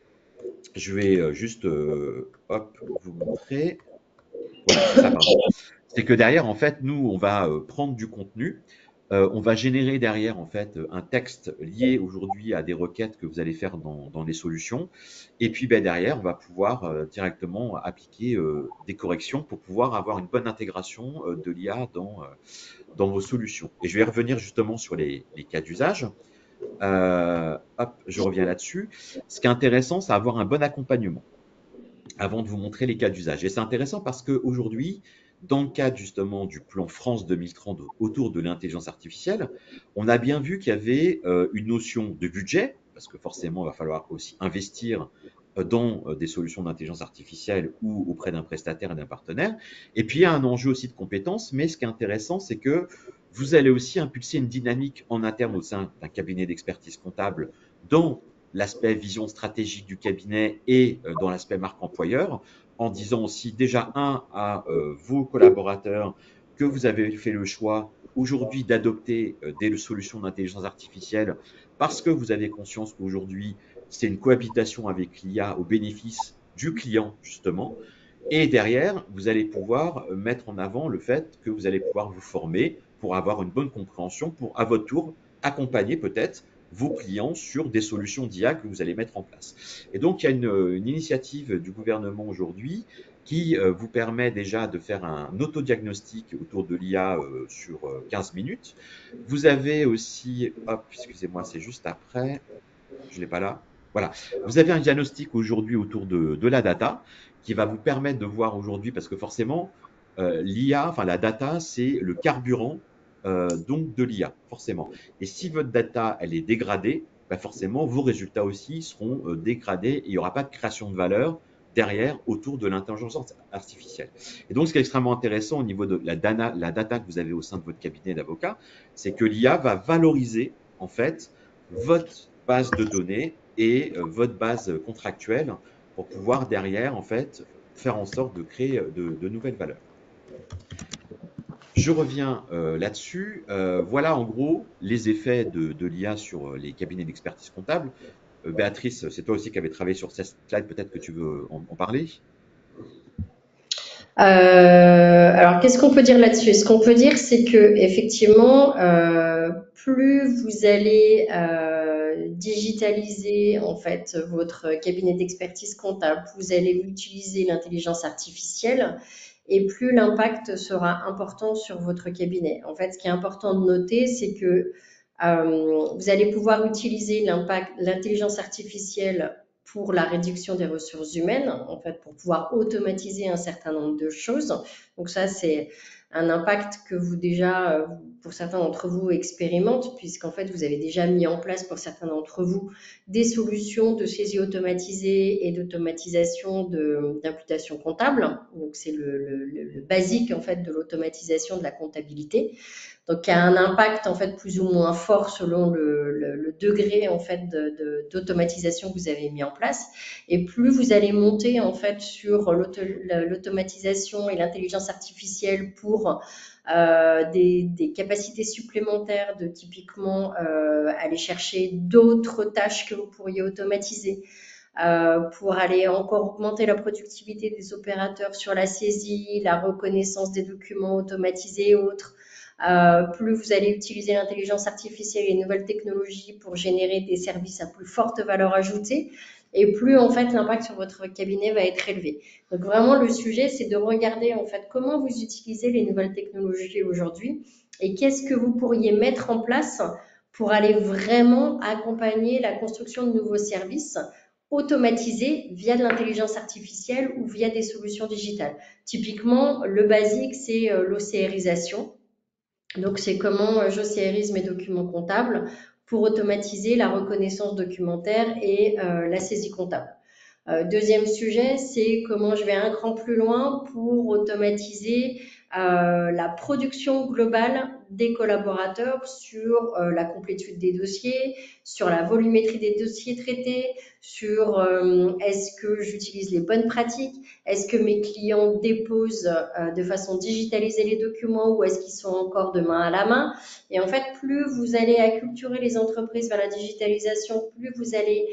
Speaker 3: je vais juste hop, vous montrer. Voilà, c'est ça, pardon. C'est que derrière, en fait, nous, on va prendre du contenu. On va générer derrière, en fait, un texte lié aujourd'hui à des requêtes que vous allez faire dans les solutions. Et puis, ben, derrière, on va pouvoir directement appliquer des corrections pour pouvoir avoir une bonne intégration de l'IA dans vos solutions. Et je vais revenir justement sur les cas d'usage. Hop, je reviens là-dessus. Ce qui est intéressant, c'est avoir un bon accompagnement avant de vous montrer les cas d'usage. Et c'est intéressant parce qu'aujourd'hui, dans le cadre justement du plan France 2030 autour de l'intelligence artificielle, on a bien vu qu'il y avait une notion de budget, parce que forcément, il va falloir aussi investir dans des solutions d'intelligence artificielle ou auprès d'un prestataire et d'un partenaire. Et puis, il y a un enjeu aussi de compétences, mais ce qui est intéressant, c'est que vous allez aussi impulser une dynamique en interne au sein d'un cabinet d'expertise comptable dans l'aspect vision stratégique du cabinet et dans l'aspect marque employeur, en disant aussi déjà à vos collaborateurs que vous avez fait le choix aujourd'hui d'adopter des solutions d'intelligence artificielle parce que vous avez conscience qu'aujourd'hui, c'est une cohabitation avec l'IA au bénéfice du client, justement. Et derrière, vous allez pouvoir mettre en avant le fait que vous allez pouvoir vous former pour avoir une bonne compréhension, pour à votre tour accompagner peut-être vos clients sur des solutions d'IA que vous allez mettre en place. Et donc, il y a une initiative du gouvernement aujourd'hui qui vous permet déjà de faire un autodiagnostic autour de l'IA sur 15 minutes. Vous avez aussi, hop, excusez-moi, c'est juste après, je ne l'ai pas là. Voilà, vous avez un diagnostic aujourd'hui autour de la data qui va vous permettre de voir aujourd'hui, parce que forcément, l'IA, enfin la data, c'est le carburant donc de l'IA, forcément. Et si votre data, elle est dégradée, bah forcément, vos résultats aussi seront dégradés et il n'y aura pas de création de valeur derrière autour de l'intelligence artificielle. Et donc, ce qui est extrêmement intéressant au niveau de la data que vous avez au sein de votre cabinet d'avocat, c'est que l'IA va valoriser en fait votre base de données et votre base contractuelle pour pouvoir derrière en fait faire en sorte de créer de nouvelles valeurs. Je reviens là-dessus. Voilà en gros les effets de l'IA sur les cabinets d'expertise comptable. Béatrice, c'est toi aussi qui avais travaillé sur cette slide, peut-être que tu veux en parler.
Speaker 2: Alors, qu'est-ce qu'on peut dire là-dessus? Ce qu'on peut dire, c'est que effectivement, plus vous allez digitaliser en fait votre cabinet d'expertise comptable, plus vous allez utiliser l'intelligence artificielle, et plus l'impact sera important sur votre cabinet. En fait, ce qui est important de noter, c'est que vous allez pouvoir utiliser l'intelligence artificielle pour la réduction des ressources humaines, en fait, pour pouvoir automatiser un certain nombre de choses. Donc ça, c'est un impact que vous déjà, pour certains d'entre vous, expérimentent, puisqu'en fait, vous avez déjà mis en place pour certains d'entre vous des solutions de saisie automatisée et d'automatisation d'imputation comptable. Donc c'est le basique en fait de l'automatisation de la comptabilité. Donc, il y a un impact en fait plus ou moins fort selon le degré en fait d'automatisation que vous avez mis en place. Et plus vous allez monter en fait sur l'automatisation et l'intelligence artificielle pour des capacités supplémentaires de typiquement aller chercher d'autres tâches que vous pourriez automatiser. Pour aller encore augmenter la productivité des opérateurs sur la saisie, la reconnaissance des documents automatisés et autres. plus vous allez utiliser l'intelligence artificielle et les nouvelles technologies pour générer des services à plus forte valeur ajoutée, et plus en fait l'impact sur votre cabinet va être élevé. Donc vraiment le sujet, c'est de regarder en fait comment vous utilisez les nouvelles technologies aujourd'hui et qu'est-ce que vous pourriez mettre en place pour aller vraiment accompagner la construction de nouveaux services automatisés via de l'intelligence artificielle ou via des solutions digitales. Typiquement, le basique, c'est l'OCRisation. Donc, c'est comment j'OCRise mes documents comptables pour automatiser la reconnaissance documentaire et la saisie comptable. Deuxième sujet, c'est comment je vais un cran plus loin pour automatiser la production globale des collaborateurs sur la complétude des dossiers, sur la volumétrie des dossiers traités, sur est-ce que j'utilise les bonnes pratiques, est-ce que mes clients déposent de façon digitalisée les documents ou est-ce qu'ils sont encore de main à la main. Et en fait, plus vous allez acculturer les entreprises vers la digitalisation, plus vous allez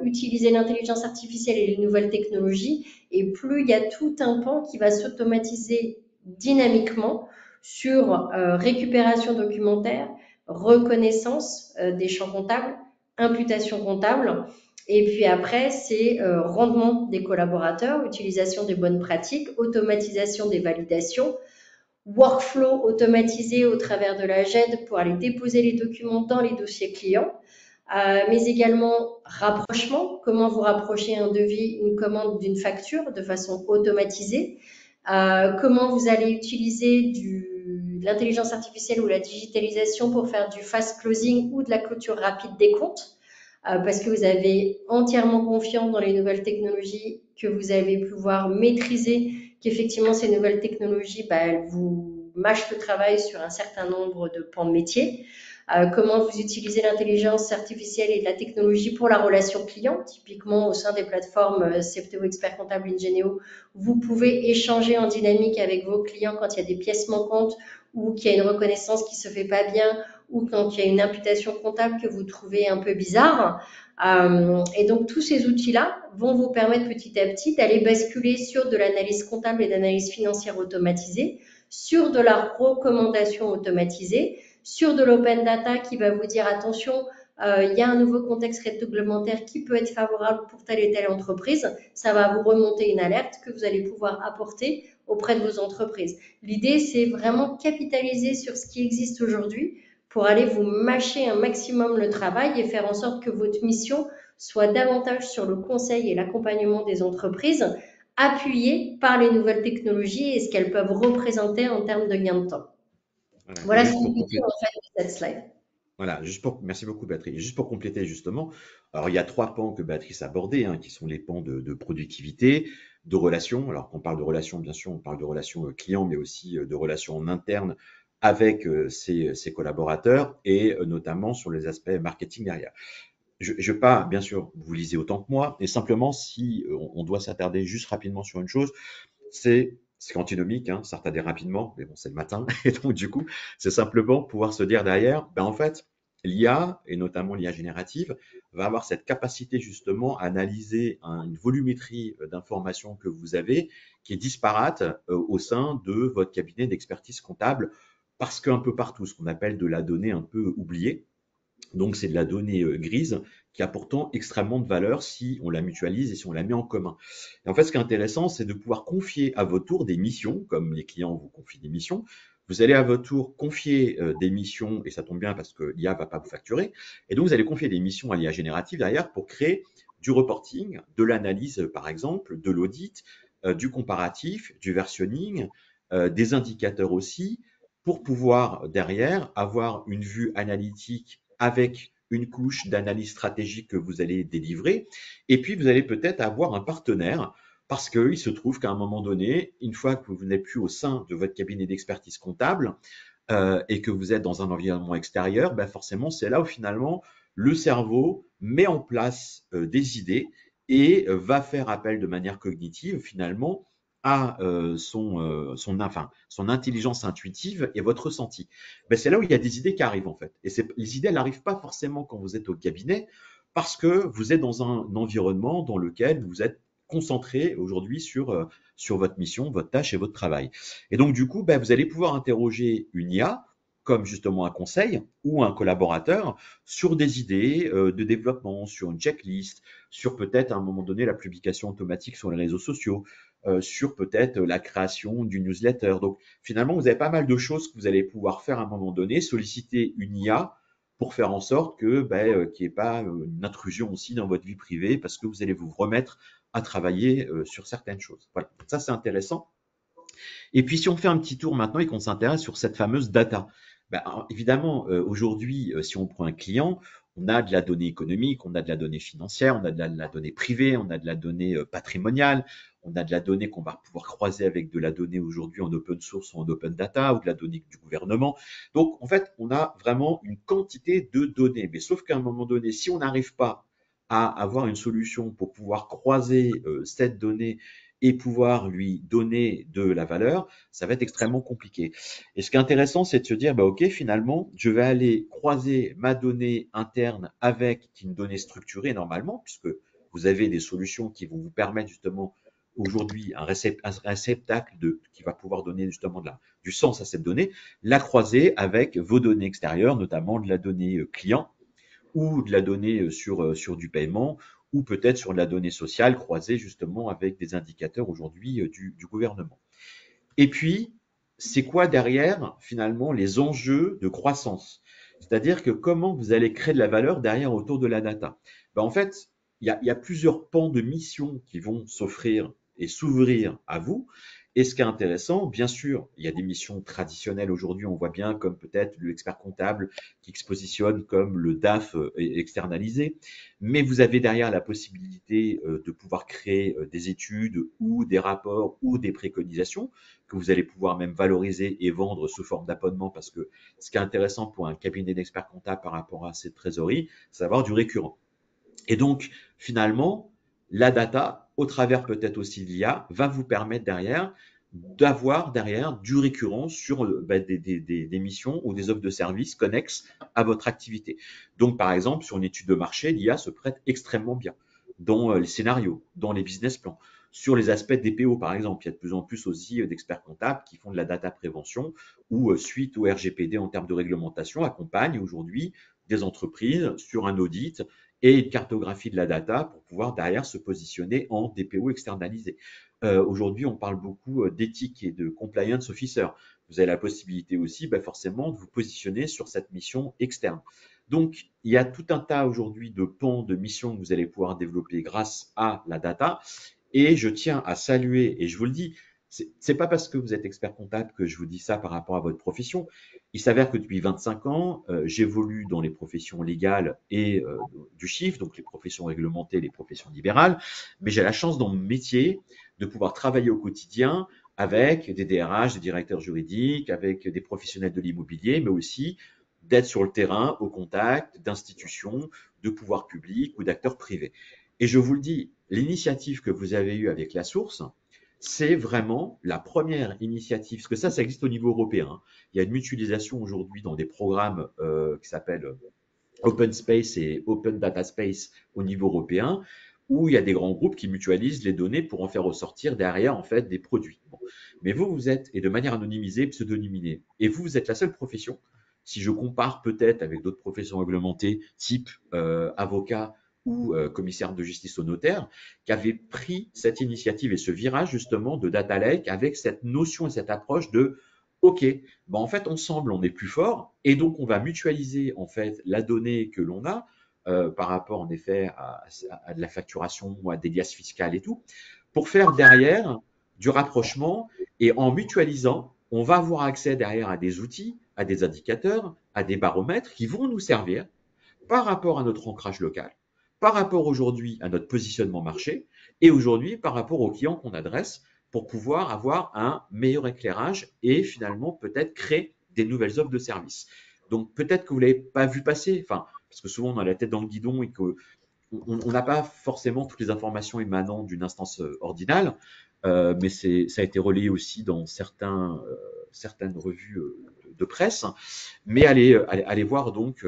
Speaker 2: utiliser l'intelligence artificielle et les nouvelles technologies, et plus il y a tout un pan qui va s'automatiser dynamiquement sur récupération documentaire, reconnaissance des champs comptables, imputation comptable, et puis après c'est rendement des collaborateurs, utilisation des bonnes pratiques, automatisation des validations, workflow automatisé au travers de la GED pour aller déposer les documents dans les dossiers clients. Mais également rapprochement, comment vous rapprochez un devis, une commande d'une facture de façon automatisée, comment vous allez utiliser l'intelligence artificielle ou la digitalisation pour faire du fast closing ou de la clôture rapide des comptes, parce que vous avez entièrement confiance dans les nouvelles technologies, que vous allez pouvoir maîtriser, qu'effectivement ces nouvelles technologies, elles vous mâchent le travail sur un certain nombre de pans de métier. Comment vous utilisez l'intelligence artificielle et la technologie pour la relation client. Typiquement, au sein des plateformes Septéo Expert Comptable, Ingenio, vous pouvez échanger en dynamique avec vos clients quand il y a des pièces manquantes ou qu'il y a une reconnaissance qui se fait pas bien ou quand il y a une imputation comptable que vous trouvez un peu bizarre. Et donc, tous ces outils-là vont vous permettre petit à petit d'aller basculer sur de l'analyse comptable et d'analyse financière automatisée, sur de la recommandation automatisée, sur de l'open data qui va vous dire attention, il y a un nouveau contexte réglementaire qui peut être favorable pour telle et telle entreprise. Ça va vous remonter une alerte que vous allez pouvoir apporter auprès de vos entreprises. L'idée, c'est vraiment capitaliser sur ce qui existe aujourd'hui pour aller vous mâcher un maximum le travail et faire en sorte que votre mission soit davantage sur le conseil et l'accompagnement des entreprises, appuyées par les nouvelles technologies et ce qu'elles peuvent représenter en termes de gain de temps. Voilà ce qui est en fait de cette slide.
Speaker 3: Voilà, merci beaucoup Béatrice. Juste pour compléter justement, alors il y a 3 pans que Béatrice a abordés, qui sont les pans de productivité, de relations. Alors quand on parle de relations, bien sûr, on parle de relations clients, mais aussi de relations en interne avec ses collaborateurs et notamment sur les aspects marketing derrière. Je ne vais pas, bien sûr, vous lisez autant que moi, et simplement si on doit s'attarder juste rapidement sur une chose, c'est antinomique, ça retardé rapidement, mais bon, c'est le matin, et donc du coup, c'est simplement pouvoir se dire derrière, en fait, l'IA, et notamment l'IA générative, va avoir cette capacité justement à analyser une volumétrie d'informations que vous avez, qui est disparate au sein de votre cabinet d'expertise comptable, parce qu'un peu partout, ce qu'on appelle de la donnée un peu oubliée, donc c'est de la donnée grise qui a pourtant extrêmement de valeur si on la mutualise et si on la met en commun. Et en fait, ce qui est intéressant, c'est de pouvoir confier à votre tour des missions, comme les clients vous confient des missions. Vous allez à votre tour confier des missions, et ça tombe bien parce que l'IA va pas vous facturer, et donc vous allez confier des missions à l'IA générative derrière pour créer du reporting, de l'analyse par exemple, de l'audit, du comparatif, du versionning, des indicateurs aussi, pour pouvoir derrière avoir une vue analytique avec une couche d'analyse stratégique que vous allez délivrer. Et puis, vous allez peut-être avoir un partenaire parce qu'il se trouve qu'à un moment donné, une fois que vous n'êtes plus au sein de votre cabinet d'expertise comptable et que vous êtes dans un environnement extérieur, forcément, c'est là où finalement le cerveau met en place des idées et va faire appel de manière cognitive finalement à son intelligence intuitive et votre ressenti. C'est là où il y a des idées qui arrivent en fait. Et les idées, elles n'arrivent pas forcément quand vous êtes au cabinet parce que vous êtes dans un environnement dans lequel vous êtes concentrer aujourd'hui sur votre mission, votre tâche et votre travail. Et donc, du coup, vous allez pouvoir interroger une IA, comme justement un conseil ou un collaborateur, sur des idées de développement, sur une checklist, sur peut-être à un moment donné la publication automatique sur les réseaux sociaux, sur peut-être la création d'une newsletter. Donc, finalement, vous avez pas mal de choses que vous allez pouvoir faire à un moment donné, solliciter une IA pour faire en sorte que qu'il n'y ait pas une intrusion aussi dans votre vie privée, parce que vous allez vous remettre à travailler sur certaines choses. Voilà, ça c'est intéressant. Et puis si on fait un petit tour maintenant et qu'on s'intéresse sur cette fameuse data, évidemment, aujourd'hui, si on prend un client, on a de la donnée économique, on a de la donnée financière, on a de la donnée privée, on a de la donnée patrimoniale, on a de la donnée qu'on va pouvoir croiser avec de la donnée aujourd'hui en open source ou en open data ou de la donnée du gouvernement. Donc, en fait, on a vraiment une quantité de données. Mais sauf qu'à un moment donné, si on n'arrive pas à avoir une solution pour pouvoir croiser cette donnée et pouvoir lui donner de la valeur, ça va être extrêmement compliqué. Et ce qui est intéressant, c'est de se dire, OK, finalement, je vais aller croiser ma donnée interne avec une donnée structurée normalement, puisque vous avez des solutions qui vont vous permettre justement aujourd'hui un réceptacle qui va pouvoir donner justement du sens à cette donnée, la croiser avec vos données extérieures, notamment de la donnée client ou de la donnée sur du paiement, ou peut-être sur de la donnée sociale croisée justement avec des indicateurs aujourd'hui du gouvernement. Et puis, c'est quoi derrière finalement les enjeux de croissance? C'est-à-dire que comment vous allez créer de la valeur derrière autour de la data? En fait, il y a plusieurs pans de missions qui vont s'offrir et s'ouvrir à vous. Et ce qui est intéressant, bien sûr, il y a des missions traditionnelles aujourd'hui, on voit bien comme peut-être l'expert comptable qui se positionne comme le DAF externalisé, mais vous avez derrière la possibilité de pouvoir créer des études ou des rapports ou des préconisations que vous allez pouvoir même valoriser et vendre sous forme d'abonnement, parce que ce qui est intéressant pour un cabinet d'experts comptables par rapport à cette trésorerie, c'est d'avoir du récurrent. Et donc, finalement, la data, au travers peut-être aussi de l'IA, va vous permettre derrière d'avoir derrière du récurrent sur des missions ou des offres de services connexes à votre activité. Donc, par exemple, sur une étude de marché, l'IA se prête extrêmement bien dans les scénarios, dans les business plans. Sur les aspects DPO, par exemple, il y a de plus en plus aussi d'experts comptables qui font de la data prévention ou, suite au RGPD en termes de réglementation, accompagnent aujourd'hui des entreprises sur un audit et une cartographie de la data pour pouvoir derrière se positionner en DPO externalisé. Aujourd'hui, on parle beaucoup d'éthique et de compliance officer. Vous avez la possibilité aussi forcément de vous positionner sur cette mission externe. Donc, il y a tout un tas aujourd'hui de pans de missions que vous allez pouvoir développer grâce à la data. Et je tiens à saluer, et je vous le dis, c'est pas parce que vous êtes expert comptable que je vous dis ça par rapport à votre profession. Il s'avère que depuis 25 ans, j'évolue dans les professions légales et du chiffre, donc les professions réglementées, les professions libérales. Mais j'ai la chance dans mon métier de pouvoir travailler au quotidien avec des DRH, des directeurs juridiques, avec des professionnels de l'immobilier, mais aussi d'être sur le terrain au contact d'institutions, de pouvoirs publics ou d'acteurs privés. Et je vous le dis, l'initiative que vous avez eue avec la source, c'est vraiment la première initiative, parce que ça existe au niveau européen. Hein. Il y a une mutualisation aujourd'hui dans des programmes qui s'appellent Open Space et Open Data Space au niveau européen, où il y a des grands groupes qui mutualisent les données pour en faire ressortir derrière en fait des produits. Bon. Mais vous êtes, et de manière anonymisée, pseudonymisée, et vous êtes la seule profession, si je compare peut-être avec d'autres professions réglementées, type avocat ou commissaire de justice au notaire, qui avait pris cette initiative et ce virage justement de data lake avec cette notion et cette approche de OK, en fait, ensemble, on est plus fort et donc on va mutualiser en fait la donnée que l'on a par rapport en effet à de la facturation ou à des liasses fiscales et tout, pour faire derrière du rapprochement et en mutualisant, on va avoir accès derrière à des outils, à des indicateurs, à des baromètres qui vont nous servir par rapport à notre ancrage local, par rapport aujourd'hui à notre positionnement marché et aujourd'hui par rapport aux clients qu'on adresse pour pouvoir avoir un meilleur éclairage et finalement peut-être créer des nouvelles offres de services. Donc peut-être que vous ne l'avez pas vu passer, parce que souvent on a la tête dans le guidon et qu'on n'a pas forcément toutes les informations émanant d'une instance ordinale, mais ça a été relayé aussi dans certaines revues de presse. Mais allez voir donc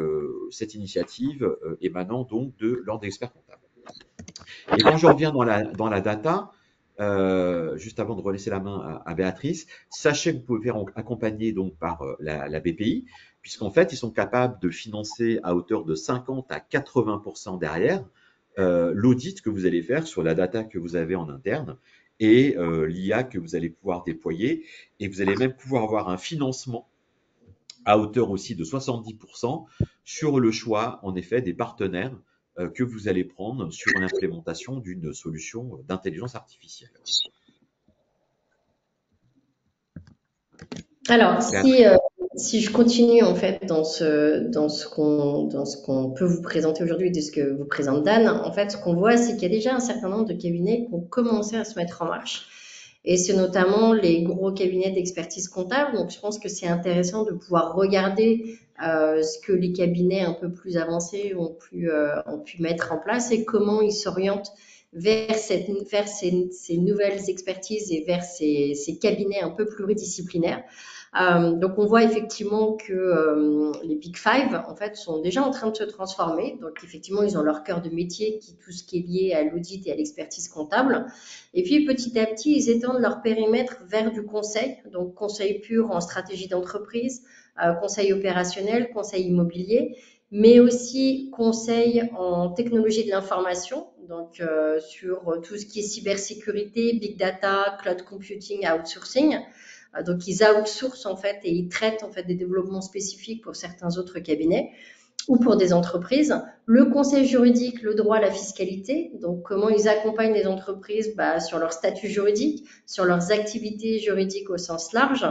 Speaker 3: cette initiative émanant donc de l'Ordre des experts comptables. Et quand je reviens dans la data, juste avant de relaisser la main à Béatrice, sachez que vous pouvez faire accompagner donc par la BPI, puisqu'en fait, ils sont capables de financer à hauteur de 50 à 80% derrière l'audit que vous allez faire sur la data que vous avez en interne et l'IA que vous allez pouvoir déployer. Et vous allez même pouvoir avoir un financement à hauteur aussi de 70% sur le choix, en effet, des partenaires que vous allez prendre sur l'implémentation d'une solution d'intelligence artificielle.
Speaker 2: Alors, si je continue en fait dans ce qu'on peut vous présenter aujourd'hui, de ce que vous présente Dan, en fait, ce qu'on voit, c'est qu'il y a déjà un certain nombre de cabinets qui ont commencé à se mettre en marche. Et c'est notamment les gros cabinets d'expertise comptable. Donc, je pense que c'est intéressant de pouvoir regarder ce que les cabinets un peu plus avancés ont pu mettre en place et comment ils s'orientent vers ces nouvelles expertises et vers ces cabinets un peu pluridisciplinaires. Donc, on voit effectivement que les Big Five, en fait, sont déjà en train de se transformer. Donc, effectivement, ils ont leur cœur de métier, tout ce qui est lié à l'audit et à l'expertise comptable. Et puis, petit à petit, ils étendent leur périmètre vers du conseil. Donc, conseil pur en stratégie d'entreprise, conseil opérationnel, conseil immobilier, mais aussi conseil en technologie de l'information. Donc, sur tout ce qui est cybersécurité, big data, cloud computing, outsourcing. Donc, ils outsourcent en fait et ils traitent en fait des développements spécifiques pour certains autres cabinets ou pour des entreprises. Le conseil juridique, le droit, la fiscalité. Donc, comment ils accompagnent les entreprises sur leur statut juridique, sur leurs activités juridiques au sens large.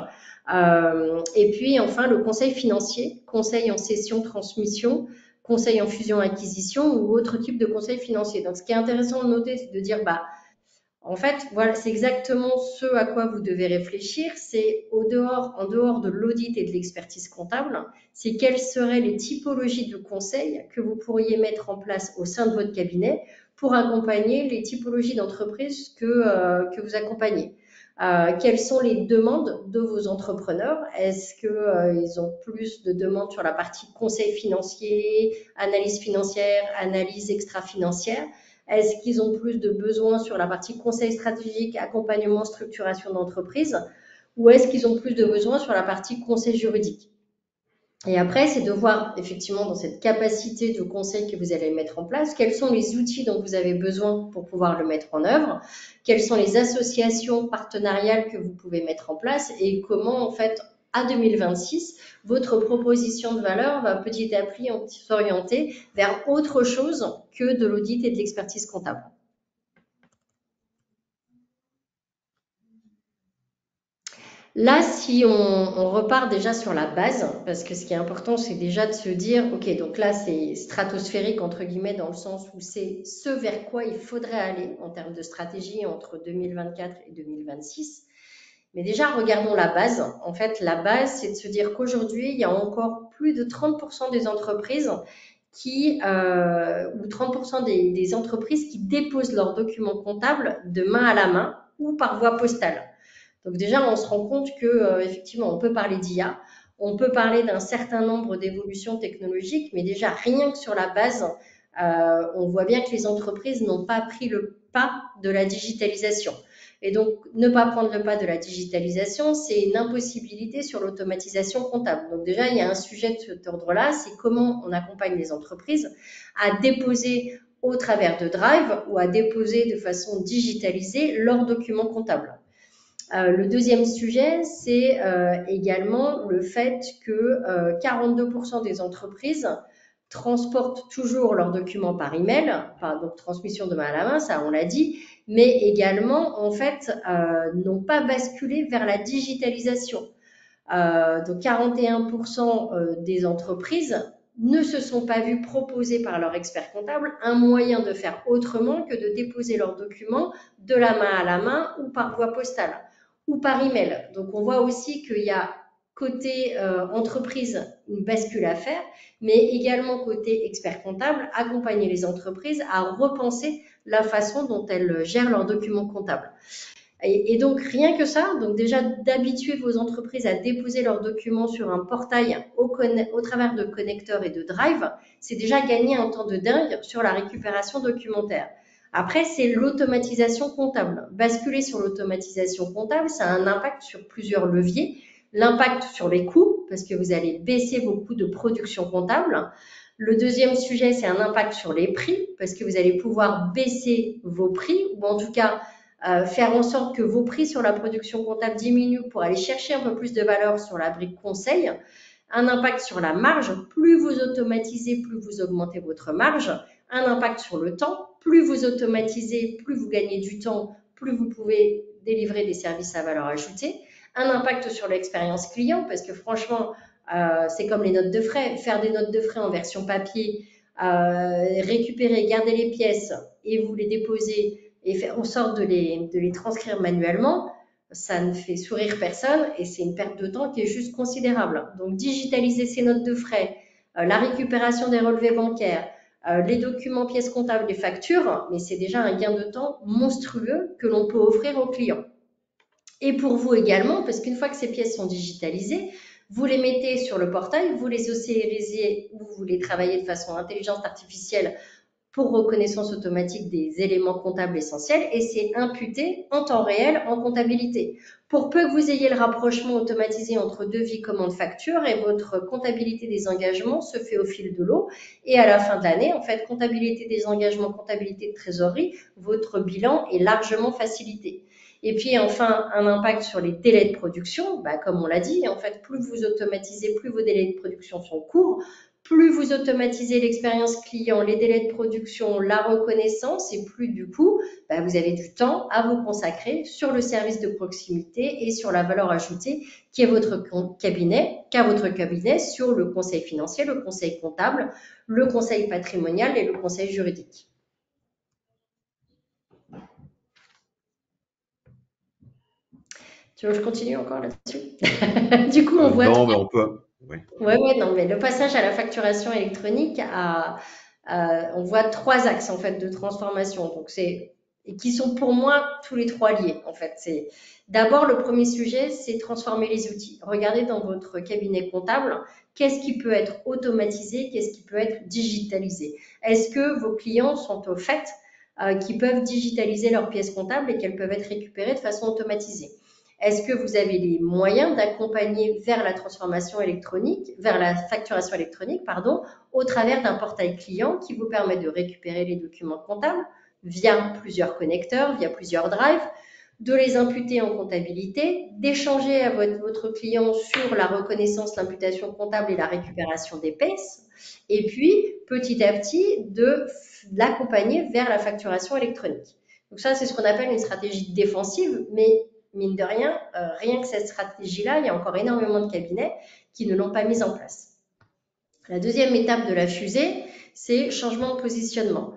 Speaker 2: Et puis, enfin, le conseil financier, conseil en cession, transmission, conseil en fusion-acquisition ou autre type de conseil financier. Donc, ce qui est intéressant de noter, c'est de dire, en fait, voilà, c'est exactement ce à quoi vous devez réfléchir. C'est en dehors de l'audit et de l'expertise comptable, c'est quelles seraient les typologies de conseils que vous pourriez mettre en place au sein de votre cabinet pour accompagner les typologies d'entreprises que vous accompagnez. Quelles sont les demandes de vos entrepreneurs? Est-ce qu'ils ont plus de demandes sur la partie conseil financier, analyse financière, analyse extra-financière? Est-ce qu'ils ont plus de besoins sur la partie conseil stratégique, accompagnement, structuration d'entreprise, ou est-ce qu'ils ont plus de besoins sur la partie conseil juridique? Et après, c'est de voir effectivement dans cette capacité de conseil que vous allez mettre en place, quels sont les outils dont vous avez besoin pour pouvoir le mettre en œuvre, quelles sont les associations partenariales que vous pouvez mettre en place et comment en fait à 2026, votre proposition de valeur va petit à petit s'orienter vers autre chose que de l'audit et de l'expertise comptable. Là, si on repart déjà sur la base, parce que ce qui est important, c'est déjà de se dire, ok, donc là, c'est stratosphérique, entre guillemets, dans le sens où c'est ce vers quoi il faudrait aller en termes de stratégie entre 2024 et 2026. Mais déjà, regardons la base. En fait, la base, c'est de se dire qu'aujourd'hui, il y a encore plus de 30% des entreprises ou 30% des entreprises qui déposent leurs documents comptables de main à la main ou par voie postale. Donc déjà, on se rend compte que effectivement, on peut parler d'IA, on peut parler d'un certain nombre d'évolutions technologiques, mais déjà rien que sur la base, on voit bien que les entreprises n'ont pas pris le pas de la digitalisation. Et donc, ne pas prendre le pas de la digitalisation, c'est une impossibilité sur l'automatisation comptable. Donc déjà, il y a un sujet de cet ordre-là, c'est comment on accompagne les entreprises à déposer au travers de Drive ou à déposer de façon digitalisée leurs documents comptables. Le deuxième sujet, c'est également le fait que 42% des entreprises transportent toujours leurs documents par email, donc transmission de main à la main, ça on l'a dit, mais également en fait n'ont pas basculé vers la digitalisation. Donc 41% des entreprises ne se sont pas vues proposer par leur expert comptable un moyen de faire autrement que de déposer leurs documents de la main à la main ou par voie postale ou par email. Donc on voit aussi qu'il y a côté entreprise une bascule à faire, mais également côté expert comptable, accompagner les entreprises à repenser la façon dont elles gèrent leurs documents comptables. Et donc rien que ça, donc déjà d'habituer vos entreprises à déposer leurs documents sur un portail au travers de connecteurs et de Drive, c'est déjà gagner un temps de dingue sur la récupération documentaire. Après, c'est l'automatisation comptable. Basculer sur l'automatisation comptable, ça a un impact sur plusieurs leviers. L'impact sur les coûts, parce que vous allez baisser vos coûts de production comptable. Le deuxième sujet, c'est un impact sur les prix, parce que vous allez pouvoir baisser vos prix, ou en tout cas faire en sorte que vos prix sur la production comptable diminuent pour aller chercher un peu plus de valeur sur la brique conseil. Un impact sur la marge, plus vous automatisez, plus vous augmentez votre marge. Un impact sur le temps, plus vous automatisez, plus vous gagnez du temps, plus vous pouvez délivrer des services à valeur ajoutée. Un impact sur l'expérience client, parce que franchement, c'est comme les notes de frais. Faire des notes de frais en version papier, récupérer, garder les pièces et vous les déposer et faire en sorte de les transcrire manuellement, ça ne fait sourire personne et c'est une perte de temps qui est juste considérable. Donc, digitaliser ces notes de frais, la récupération des relevés bancaires, les documents, pièces comptables, les factures, mais c'est déjà un gain de temps monstrueux que l'on peut offrir aux clients. Et pour vous également, parce qu'une fois que ces pièces sont digitalisées, vous les mettez sur le portail, vous les ossérisez ou vous les travaillez de façon intelligence artificielle pour reconnaissance automatique des éléments comptables essentiels et c'est imputé en temps réel en comptabilité. Pour peu que vous ayez le rapprochement automatisé entre devis, commande, facture et votre comptabilité des engagements se fait au fil de l'eau et à la fin de l'année, en fait, comptabilité des engagements, comptabilité de trésorerie, votre bilan est largement facilité. Et puis enfin, un impact sur les délais de production, comme on l'a dit, en fait, plus vous automatisez, plus vos délais de production sont courts, plus vous automatisez l'expérience client, les délais de production, la reconnaissance, et plus du coup, vous avez du temps à vous consacrer sur le service de proximité et sur la valeur ajoutée qu'a votre cabinet sur le conseil financier, le conseil comptable, le conseil patrimonial et le conseil juridique. Tu veux que je continue encore là-dessus? Du coup, on voit...
Speaker 3: Non, mais on peut.
Speaker 2: Ouais, non, mais le passage à la facturation électronique, on voit 3 axes en fait de transformation. Donc et qui sont pour moi tous les 3 liés en fait. C'est d'abord le premier sujet, c'est transformer les outils. Regardez dans votre cabinet comptable, qu'est-ce qui peut être automatisé, qu'est-ce qui peut être digitalisé. Est-ce que vos clients sont au fait qu'ils peuvent digitaliser leurs pièces comptables et qu'elles peuvent être récupérées de façon automatisée? Est-ce que vous avez les moyens d'accompagner vers la transformation électronique, vers la facturation électronique, au travers d'un portail client qui vous permet de récupérer les documents comptables via plusieurs connecteurs, via plusieurs drives, de les imputer en comptabilité, d'échanger avec votre client sur la reconnaissance, l'imputation comptable et la récupération des pièces, et puis petit à petit de l'accompagner vers la facturation électronique. Donc ça, c'est ce qu'on appelle une stratégie défensive, mais mine de rien, rien que cette stratégie-là, il y a encore énormément de cabinets qui ne l'ont pas mise en place. La deuxième étape de la fusée, c'est changement de positionnement.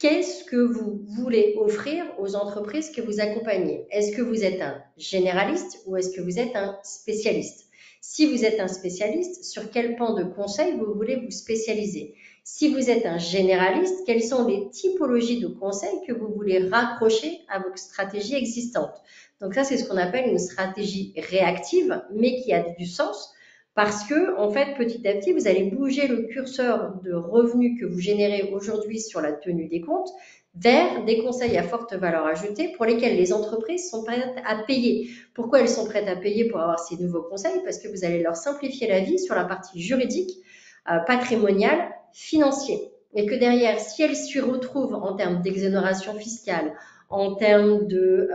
Speaker 2: Qu'est-ce que vous voulez offrir aux entreprises que vous accompagnez? Est-ce que vous êtes un généraliste ou est-ce que vous êtes un spécialiste? Si vous êtes un spécialiste, sur quel pan de conseil vous voulez vous spécialiser? Si vous êtes un généraliste, quelles sont les typologies de conseils que vous voulez raccrocher à vos stratégies existantes? Donc ça, c'est ce qu'on appelle une stratégie réactive, mais qui a du sens parce que, en fait, petit à petit, vous allez bouger le curseur de revenus que vous générez aujourd'hui sur la tenue des comptes vers des conseils à forte valeur ajoutée pour lesquels les entreprises sont prêtes à payer. Pourquoi elles sont prêtes à payer pour avoir ces nouveaux conseils? Parce que vous allez leur simplifier la vie sur la partie juridique, patrimoniale, financière. Et que derrière, si elles s'y retrouvent en termes d'exonération fiscale, en termes de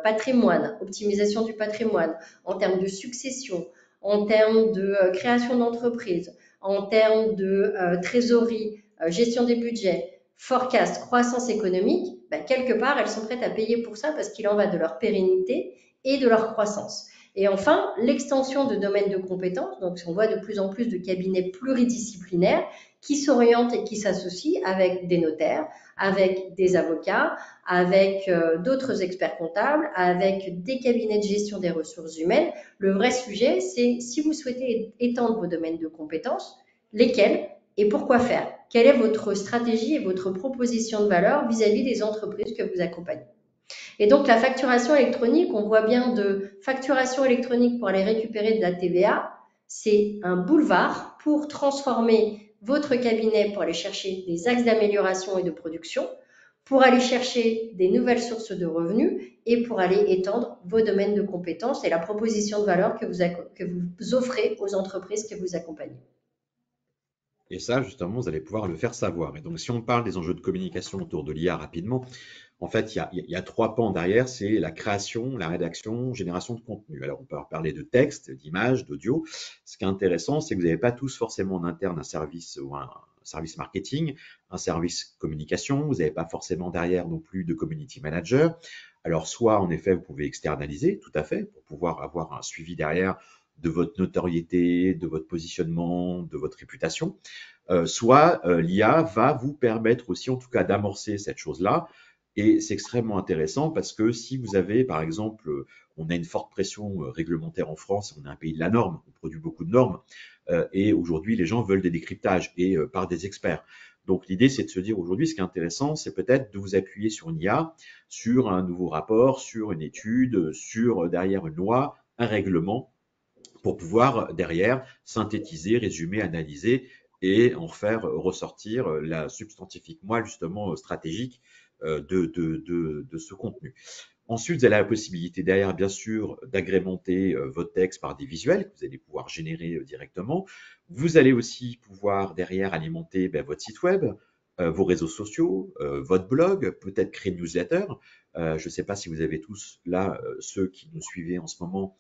Speaker 2: patrimoine, optimisation du patrimoine, en termes de succession, en termes de création d'entreprise, en termes de trésorerie, gestion des budgets, forecast, croissance économique, quelque part, elles sont prêtes à payer pour ça parce qu'il en va de leur pérennité et de leur croissance. Et enfin, l'extension de domaines de compétences. Donc, on voit de plus en plus de cabinets pluridisciplinaires qui s'orientent et qui s'associent avec des notaires, avec des avocats, avec d'autres experts comptables, avec des cabinets de gestion des ressources humaines. Le vrai sujet, c'est si vous souhaitez étendre vos domaines de compétences, lesquels et pourquoi faire? Quelle est votre stratégie et votre proposition de valeur vis-à-vis des entreprises que vous accompagnez? Et donc, la facturation électronique, on voit bien de facturation électronique pour aller récupérer de la TVA, c'est un boulevard pour transformer votre cabinet pour aller chercher des axes d'amélioration et de production, pour aller chercher des nouvelles sources de revenus et pour aller étendre vos domaines de compétences et la proposition de valeur que vous offrez aux entreprises que vous accompagnez.
Speaker 3: Et ça, justement, vous allez pouvoir le faire savoir. Et donc, si on parle des enjeux de communication autour de l'IA rapidement, en fait, il y a trois pans derrière, c'est la création, la rédaction, génération de contenu. Alors, on peut parler de texte, d'images, d'audio. Ce qui est intéressant, c'est que vous n'avez pas tous forcément en interne un service ou un service marketing, un service communication. Vous n'avez pas forcément derrière non plus de community manager. Alors, soit, en effet, vous pouvez externaliser, tout à fait, pour pouvoir avoir un suivi derrière de votre notoriété, de votre positionnement, de votre réputation. Soit l'IA va vous permettre aussi, en tout cas, d'amorcer cette chose-là. Et c'est extrêmement intéressant parce que si vous avez, par exemple, on a une forte pression réglementaire en France, on est un pays de la norme, on produit beaucoup de normes, et aujourd'hui, les gens veulent des décryptages et par des experts. Donc, l'idée, c'est de se dire aujourd'hui, ce qui est intéressant, c'est peut-être de vous appuyer sur une IA, sur un nouveau rapport, sur une étude, sur derrière une loi, un règlement, pour pouvoir derrière synthétiser, résumer, analyser et en faire ressortir la substantifique moelle justement stratégique de ce contenu. Ensuite, vous avez la possibilité derrière, bien sûr, d'agrémenter votre texte par des visuels que vous allez pouvoir générer directement. Vous allez aussi pouvoir derrière alimenter votre site web, vos réseaux sociaux, votre blog, peut-être créer une newsletter. Je ne sais pas si vous avez tous là, ceux qui nous suivez en ce moment,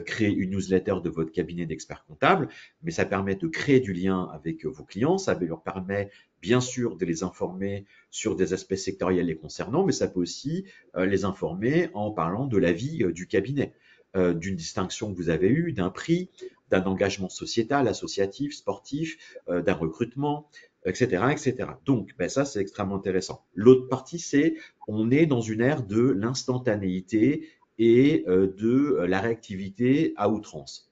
Speaker 3: créer une newsletter de votre cabinet d'experts comptables, mais ça permet de créer du lien avec vos clients, ça leur permet bien sûr de les informer sur des aspects sectoriels les concernant, mais ça peut aussi les informer en parlant de la vie du cabinet, d'une distinction que vous avez eue, d'un prix, d'un engagement sociétal, associatif, sportif, d'un recrutement, etc., etc. Donc, ça, c'est extrêmement intéressant. L'autre partie, c'est on est dans une ère de l'instantanéité et de la réactivité à outrance.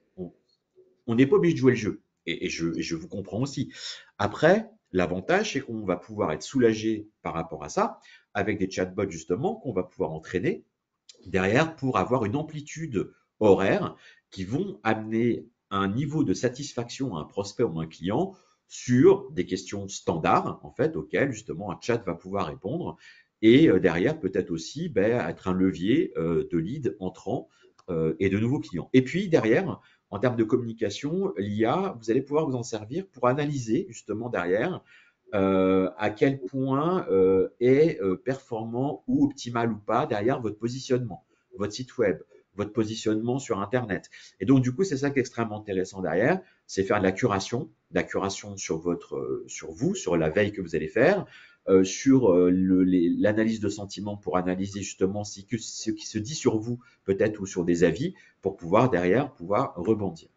Speaker 3: On n'est pas obligé de jouer le jeu. Et je vous comprends aussi. Après, l'avantage, c'est qu'on va pouvoir être soulagé par rapport à ça avec des chatbots, justement, qu'on va pouvoir entraîner derrière pour avoir une amplitude horaire qui vont amener un niveau de satisfaction à un prospect ou à un client sur des questions standards, en fait, auxquelles justement un chat va pouvoir répondre. Et derrière, peut-être aussi être un levier de lead entrant et de nouveaux clients. Et puis derrière, en termes de communication, l'IA, vous allez pouvoir vous en servir pour analyser justement derrière à quel point est performant ou optimal ou pas derrière votre positionnement, votre site web, votre positionnement sur Internet. Et donc, du coup, c'est ça qui est extrêmement intéressant derrière, c'est faire de la curation sur sur vous, sur la veille que vous allez faire, sur l'analyse de sentiments pour analyser justement ce qui se dit sur vous, peut-être, ou sur des avis, pour pouvoir derrière pouvoir rebondir.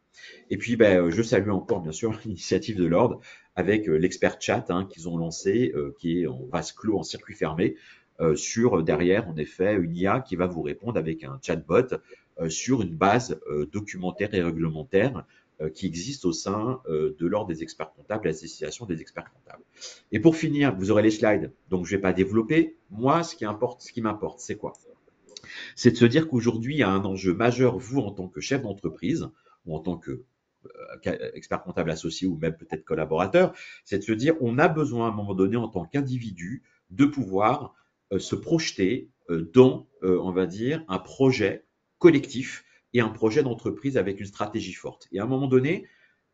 Speaker 3: Et puis, je salue encore, bien sûr, l'initiative de l'Ordre avec l'expert chat qu'ils ont lancé, qui est en vase clos, en circuit fermé, sur derrière, en effet, une IA qui va vous répondre avec un chatbot sur une base documentaire et réglementaire qui existe au sein de l'Ordre des experts comptables, l'association des experts comptables. Et pour finir, vous aurez les slides, donc je ne vais pas développer. Moi, ce qui m'importe, c'est quoi? C'est de se dire qu'aujourd'hui, il y a un enjeu majeur, vous, en tant que chef d'entreprise, ou en tant que expert comptable associé ou même peut-être collaborateur, c'est de se dire on a besoin à un moment donné en tant qu'individu de pouvoir se projeter dans, on va dire, un projet collectif et un projet d'entreprise avec une stratégie forte. Et à un moment donné,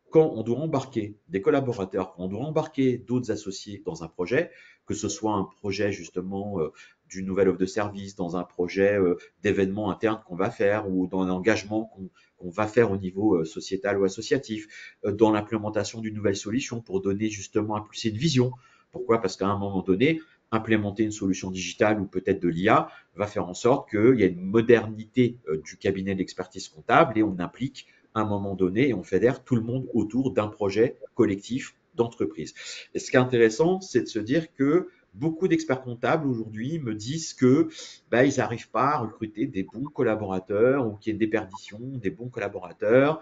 Speaker 3: quand on doit embarquer des collaborateurs, quand on doit embarquer d'autres associés dans un projet, que ce soit un projet justement d'une nouvelle offre de service, dans un projet d'événement interne qu'on va faire ou dans un engagement qu'on va faire au niveau sociétal ou associatif, dans l'implémentation d'une nouvelle solution pour donner justement impulser une vision. Pourquoi? Parce qu'à un moment donné, implémenter une solution digitale ou peut-être de l'IA va faire en sorte qu'il y a une modernité du cabinet d'expertise comptable et on implique à un moment donné et on fédère tout le monde autour d'un projet collectif d'entreprise. Et ce qui est intéressant, c'est de se dire que beaucoup d'experts comptables aujourd'hui me disent que ils n'arrivent pas à recruter des bons collaborateurs ou qu'il y a une déperdition des bons collaborateurs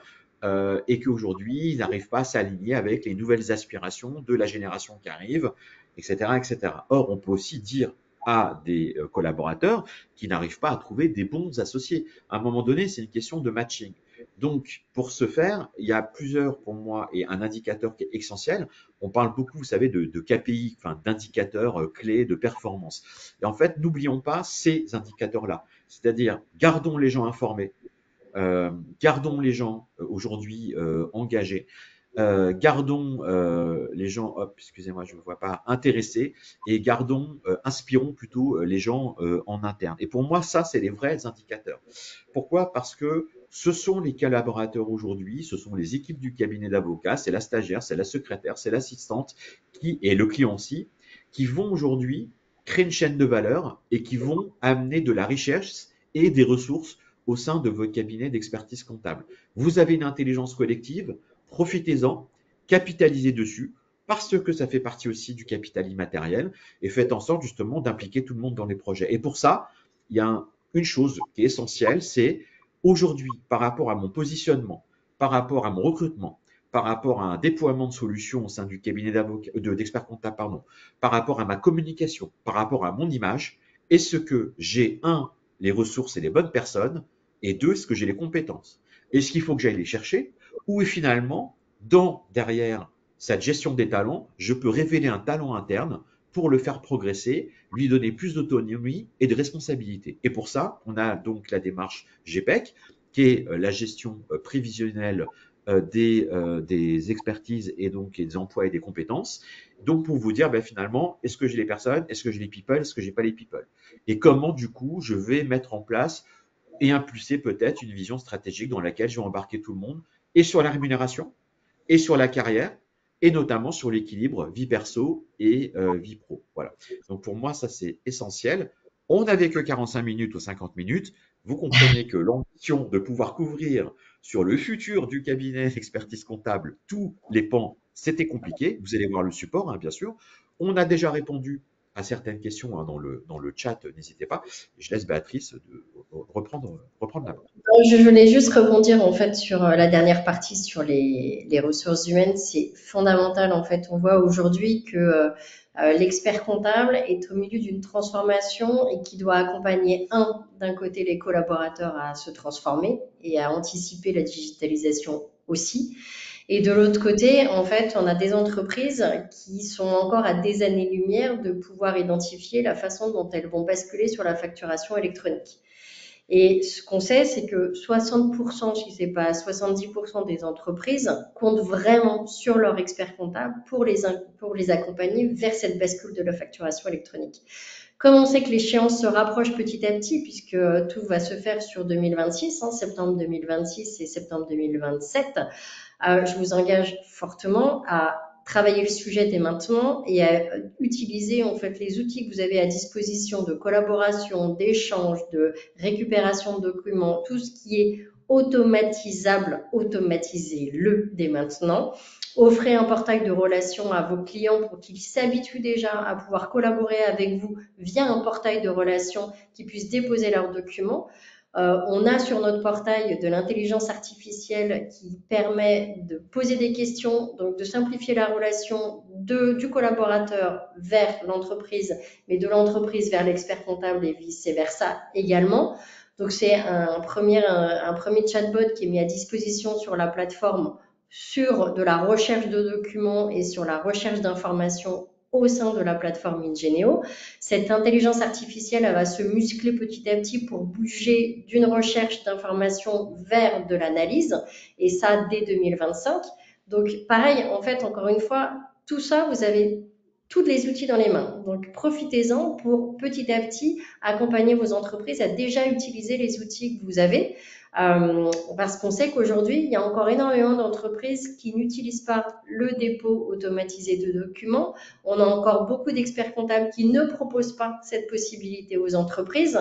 Speaker 3: et qu'aujourd'hui, ils n'arrivent pas à s'aligner avec les nouvelles aspirations de la génération qui arrive, etc., etc. Or, on peut aussi dire à des collaborateurs qui n'arrivent pas à trouver des bons associés. À un moment donné, c'est une question de matching. Donc, pour ce faire, il y a plusieurs, pour moi, et un indicateur qui est essentiel. On parle beaucoup, vous savez, de KPI, enfin, d'indicateurs clés de performance. Et en fait, n'oublions pas ces indicateurs-là. C'est-à-dire, gardons les gens informés, gardons les gens aujourd'hui engagés, gardons les gens, hop, excusez-moi, je ne vois pas, intéressés, et inspirons plutôt les gens en interne. Et pour moi, ça, c'est les vrais indicateurs. Pourquoi? Parce que ce sont les collaborateurs aujourd'hui, ce sont les équipes du cabinet d'avocats, c'est la stagiaire, c'est la secrétaire, c'est l'assistante, et le client aussi, qui vont aujourd'hui créer une chaîne de valeur et qui vont amener de la richesse et des ressources au sein de votre cabinet d'expertise comptable. Vous avez une intelligence collective, profitez-en, capitalisez dessus, parce que ça fait partie aussi du capital immatériel, et faites en sorte justement d'impliquer tout le monde dans les projets. Et pour ça, il y a une chose qui est essentielle, c'est aujourd'hui, par rapport à mon positionnement, par rapport à mon recrutement, par rapport à un déploiement de solutions au sein du cabinet d'experts comptables, pardon, par rapport à ma communication, par rapport à mon image, est-ce que j'ai, les ressources et les bonnes personnes, et deux, est-ce que j'ai les compétences? Est-ce qu'il faut que j'aille les chercher? Ou finalement, derrière cette gestion des talents, je peux révéler un talent interne pour le faire progresser, lui donner plus d'autonomie et de responsabilité. Et pour ça, on a donc la démarche GPEC, qui est la gestion prévisionnelle des expertises et donc des emplois et des compétences. Donc pour vous dire, finalement, est-ce que j'ai les personnes, est-ce que j'ai les people, est-ce que j'ai pas les people? Et comment du coup je vais mettre en place et impulser peut-être une vision stratégique dans laquelle je vais embarquer tout le monde, et sur la rémunération, et sur la carrière, et notamment sur l'équilibre vie perso et vie pro. Voilà. Donc pour moi, ça c'est essentiel. On n'avait que 45 minutes ou 50 minutes. Vous comprenez que l'ambition de pouvoir couvrir sur le futur du cabinet d'expertise comptable tous les pans, c'était compliqué. Vous allez voir le support, hein, bien sûr. On a déjà répondu à certaines questions, hein, dans le chat, n'hésitez pas. Je laisse Béatrice reprendre la main.
Speaker 2: Je voulais juste rebondir en fait sur la dernière partie sur les ressources humaines. C'est fondamental en fait. On voit aujourd'hui que l'expert comptable est au milieu d'une transformation et qui doit accompagner d'un côté les collaborateurs à se transformer et à anticiper la digitalisation aussi. Et de l'autre côté, en fait, on a des entreprises qui sont encore à des années-lumière de pouvoir identifier la façon dont elles vont basculer sur la facturation électronique. Et ce qu'on sait, c'est que 60%, si c'est pas 70% des entreprises comptent vraiment sur leur expert comptable pour les accompagner vers cette bascule de la facturation électronique. Comme on sait que l'échéance se rapproche petit à petit, puisque tout va se faire sur 2026, septembre 2026 et septembre 2027, je vous engage fortement à travailler le sujet dès maintenant et à utiliser en fait les outils que vous avez à disposition de collaboration, d'échange, de récupération de documents, tout ce qui est automatisable, automatisez-le dès maintenant. Offrez un portail de relations à vos clients pour qu'ils s'habituent déjà à pouvoir collaborer avec vous via un portail de relations, qu'ils puissent déposer leurs documents. On a sur notre portail de l'intelligence artificielle qui permet de poser des questions, donc de simplifier la relation du collaborateur vers l'entreprise, mais de l'entreprise vers l'expert comptable et vice-versa également. Donc c'est un premier chatbot qui est mis à disposition sur la plateforme sur de la recherche de documents et sur la recherche d'informations au sein de la plateforme Ingenio. Cette intelligence artificielle, elle va se muscler petit à petit pour bouger d'une recherche d'informations vers de l'analyse, et ça dès 2025. Donc pareil, en fait, encore une fois, tout ça, vous avez tous les outils dans les mains. Donc profitez-en pour petit à petit accompagner vos entreprises à déjà utiliser les outils que vous avez. Parce qu'on sait qu'aujourd'hui, il y a encore énormément d'entreprises qui n'utilisent pas le dépôt automatisé de documents. On a encore beaucoup d'experts comptables qui ne proposent pas cette possibilité aux entreprises.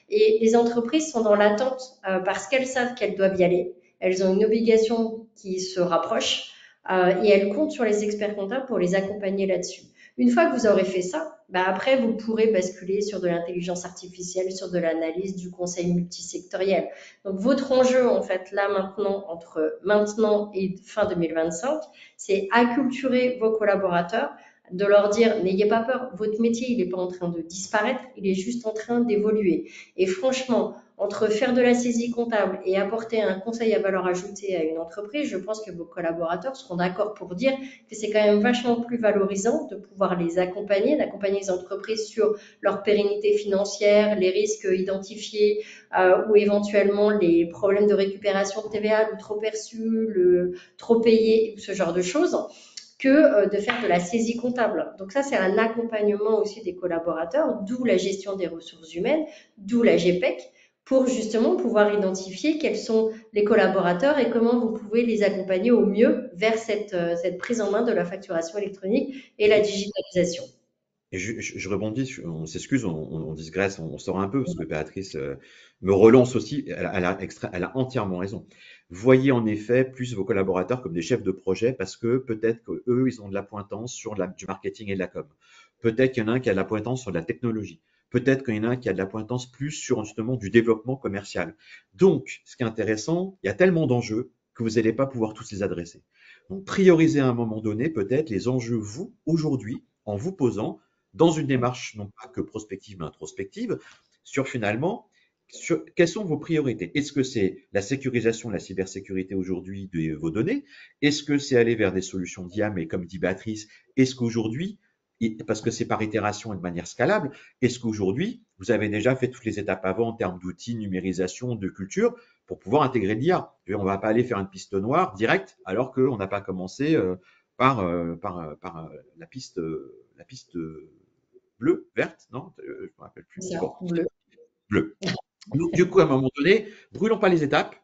Speaker 2: Et les entreprises sont dans l'attente parce qu'elles savent qu'elles doivent y aller. Elles ont une obligation qui se rapproche et elles comptent sur les experts comptables pour les accompagner là-dessus. Une fois que vous aurez fait ça, après, vous pourrez basculer sur de l'intelligence artificielle, sur de l'analyse, du conseil multisectoriel. Donc, votre enjeu, en fait, là, maintenant, entre maintenant et fin 2025, c'est acculturer vos collaborateurs de leur dire, n'ayez pas peur, votre métier, il n'est pas en train de disparaître, il est juste en train d'évoluer. Et franchement, entre faire de la saisie comptable et apporter un conseil à valeur ajoutée à une entreprise, je pense que vos collaborateurs seront d'accord pour dire que c'est quand même vachement plus valorisant de pouvoir les accompagner, d'accompagner les entreprises sur leur pérennité financière, les risques identifiés ou éventuellement les problèmes de récupération de TVA, le trop perçu, le trop payé, ce genre de choses, que de faire de la saisie comptable. Donc ça, c'est un accompagnement aussi des collaborateurs, d'où la gestion des ressources humaines, d'où la GPEC, pour justement pouvoir identifier quels sont les collaborateurs et comment vous pouvez les accompagner au mieux vers cette prise en main de la facturation électronique et la digitalisation.
Speaker 3: Et je rebondis, on s'excuse, on digresse, on sort un peu, parce que Béatrice me relance aussi, elle a entièrement raison. Voyez en effet plus vos collaborateurs comme des chefs de projet, parce que peut-être qu'eux, ils ont de la pointance sur du marketing et de la com. Peut-être qu'il y en a un qui a de la pointance sur de la technologie. Peut-être qu'il y en a un qui a de la pointance plus sur justement du développement commercial. Donc, ce qui est intéressant, il y a tellement d'enjeux que vous n'allez pas pouvoir tous les adresser. Donc, priorisez à un moment donné peut-être les enjeux, vous, aujourd'hui, en vous posant dans une démarche non pas que prospective mais introspective, sur finalement quelles sont vos priorités. Est-ce que c'est la sécurisation, la cybersécurité aujourd'hui de vos données? Est-ce que c'est aller vers des solutions d'IA, mais comme dit Béatrice, est-ce qu'aujourd'hui, parce que c'est par itération et de manière scalable, est-ce qu'aujourd'hui, vous avez déjà fait toutes les étapes avant en termes d'outils, numérisation, de culture, pour pouvoir intégrer l'IA? On ne va pas aller faire une piste noire directe alors qu'on n'a pas commencé par la piste bleue, verte, non? Je ne me rappelle plus.
Speaker 2: Ça,
Speaker 3: Bon,
Speaker 2: bleu.
Speaker 3: bleu. Donc, du coup, à un moment donné, brûlons pas les étapes,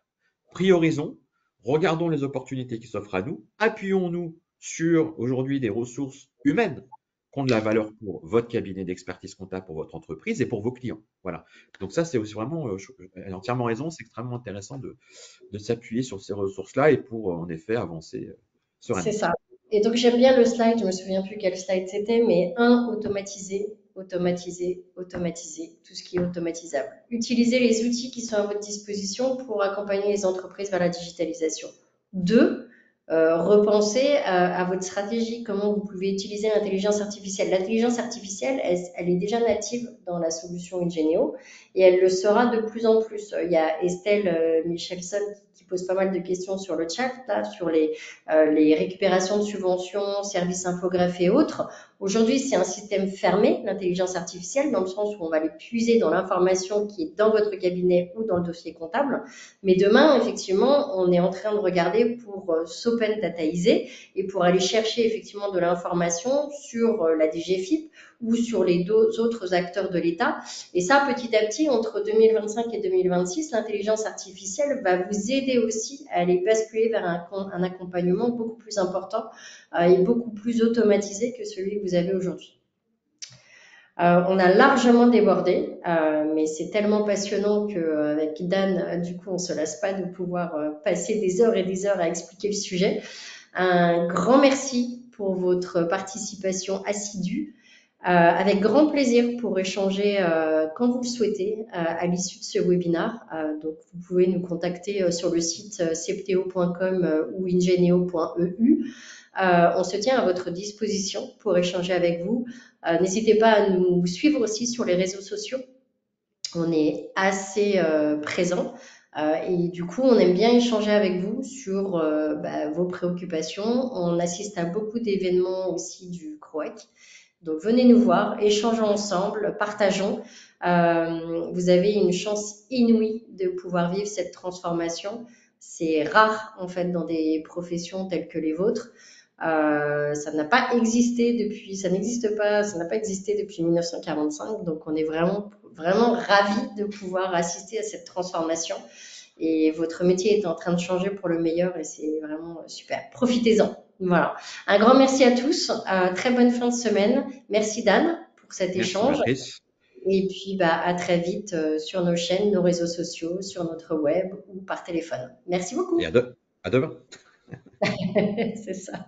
Speaker 3: priorisons, regardons les opportunités qui s'offrent à nous, appuyons-nous sur aujourd'hui des ressources humaines qui ont de la valeur pour votre cabinet d'expertise comptable, pour votre entreprise et pour vos clients. Voilà. Donc ça, c'est aussi vraiment, elle a entièrement raison, c'est extrêmement intéressant de s'appuyer sur ces ressources-là et pour, en effet, avancer
Speaker 2: C'est
Speaker 3: sereinement.
Speaker 2: ça. Et donc j'aime bien le slide, je me souviens plus quel slide c'était, mais automatiser, automatiser, automatiser, tout ce qui est automatisable. Utilisez les outils qui sont à votre disposition pour accompagner les entreprises vers la digitalisation. Deux, repensez à votre stratégie, comment vous pouvez utiliser l'intelligence artificielle. L'intelligence artificielle, elle est déjà native dans la solution Ingenio et elle le sera de plus en plus. Il y a Estelle Michelson qui pose pas mal de questions sur le chat, là, sur les récupérations de subventions, services infographes et autres. Aujourd'hui, c'est un système fermé, l'intelligence artificielle, dans le sens où on va les puiser dans l'information qui est dans votre cabinet ou dans le dossier comptable. Mais demain, effectivement, on est en train de regarder pour s'open dataiser et pour aller chercher effectivement de l'information sur la DGFiP ou sur les autres acteurs de l'État. Et ça, petit à petit, entre 2025 et 2026, l'intelligence artificielle va vous aider aussi à aller basculer vers un accompagnement beaucoup plus important et beaucoup plus automatisé que celui que vous avez aujourd'hui. On a largement débordé, mais c'est tellement passionnant qu'avec Dan, du coup, on ne se lasse pas de pouvoir passer des heures et des heures à expliquer le sujet. Un grand merci pour votre participation assidue. Avec grand plaisir pour échanger quand vous le souhaitez à l'issue de ce webinaire. Donc, vous pouvez nous contacter sur le site septeo.com ou ingenio.eu. On se tient à votre disposition pour échanger avec vous. N'hésitez pas à nous suivre aussi sur les réseaux sociaux. On est assez présent. Et du coup, on aime bien échanger avec vous sur vos préoccupations. On assiste à beaucoup d'événements aussi du CROEC. Donc, venez nous voir, échangeons ensemble, partageons. Vous avez une chance inouïe de pouvoir vivre cette transformation. C'est rare, en fait, dans des professions telles que les vôtres. Ça n'a pas existé depuis, ça n'existe pas, ça n'a pas existé depuis 1945. Donc, on est vraiment, vraiment ravis de pouvoir assister à cette transformation. Et votre métier est en train de changer pour le meilleur et c'est vraiment super. Profitez-en. Voilà. Un grand merci à tous. Très bonne fin de semaine. Merci Dan pour cet échange.
Speaker 3: Béatrice.
Speaker 2: Et puis à très vite sur nos chaînes, nos réseaux sociaux, sur notre web ou par téléphone. Merci beaucoup.
Speaker 3: Et à demain.
Speaker 2: C'est ça.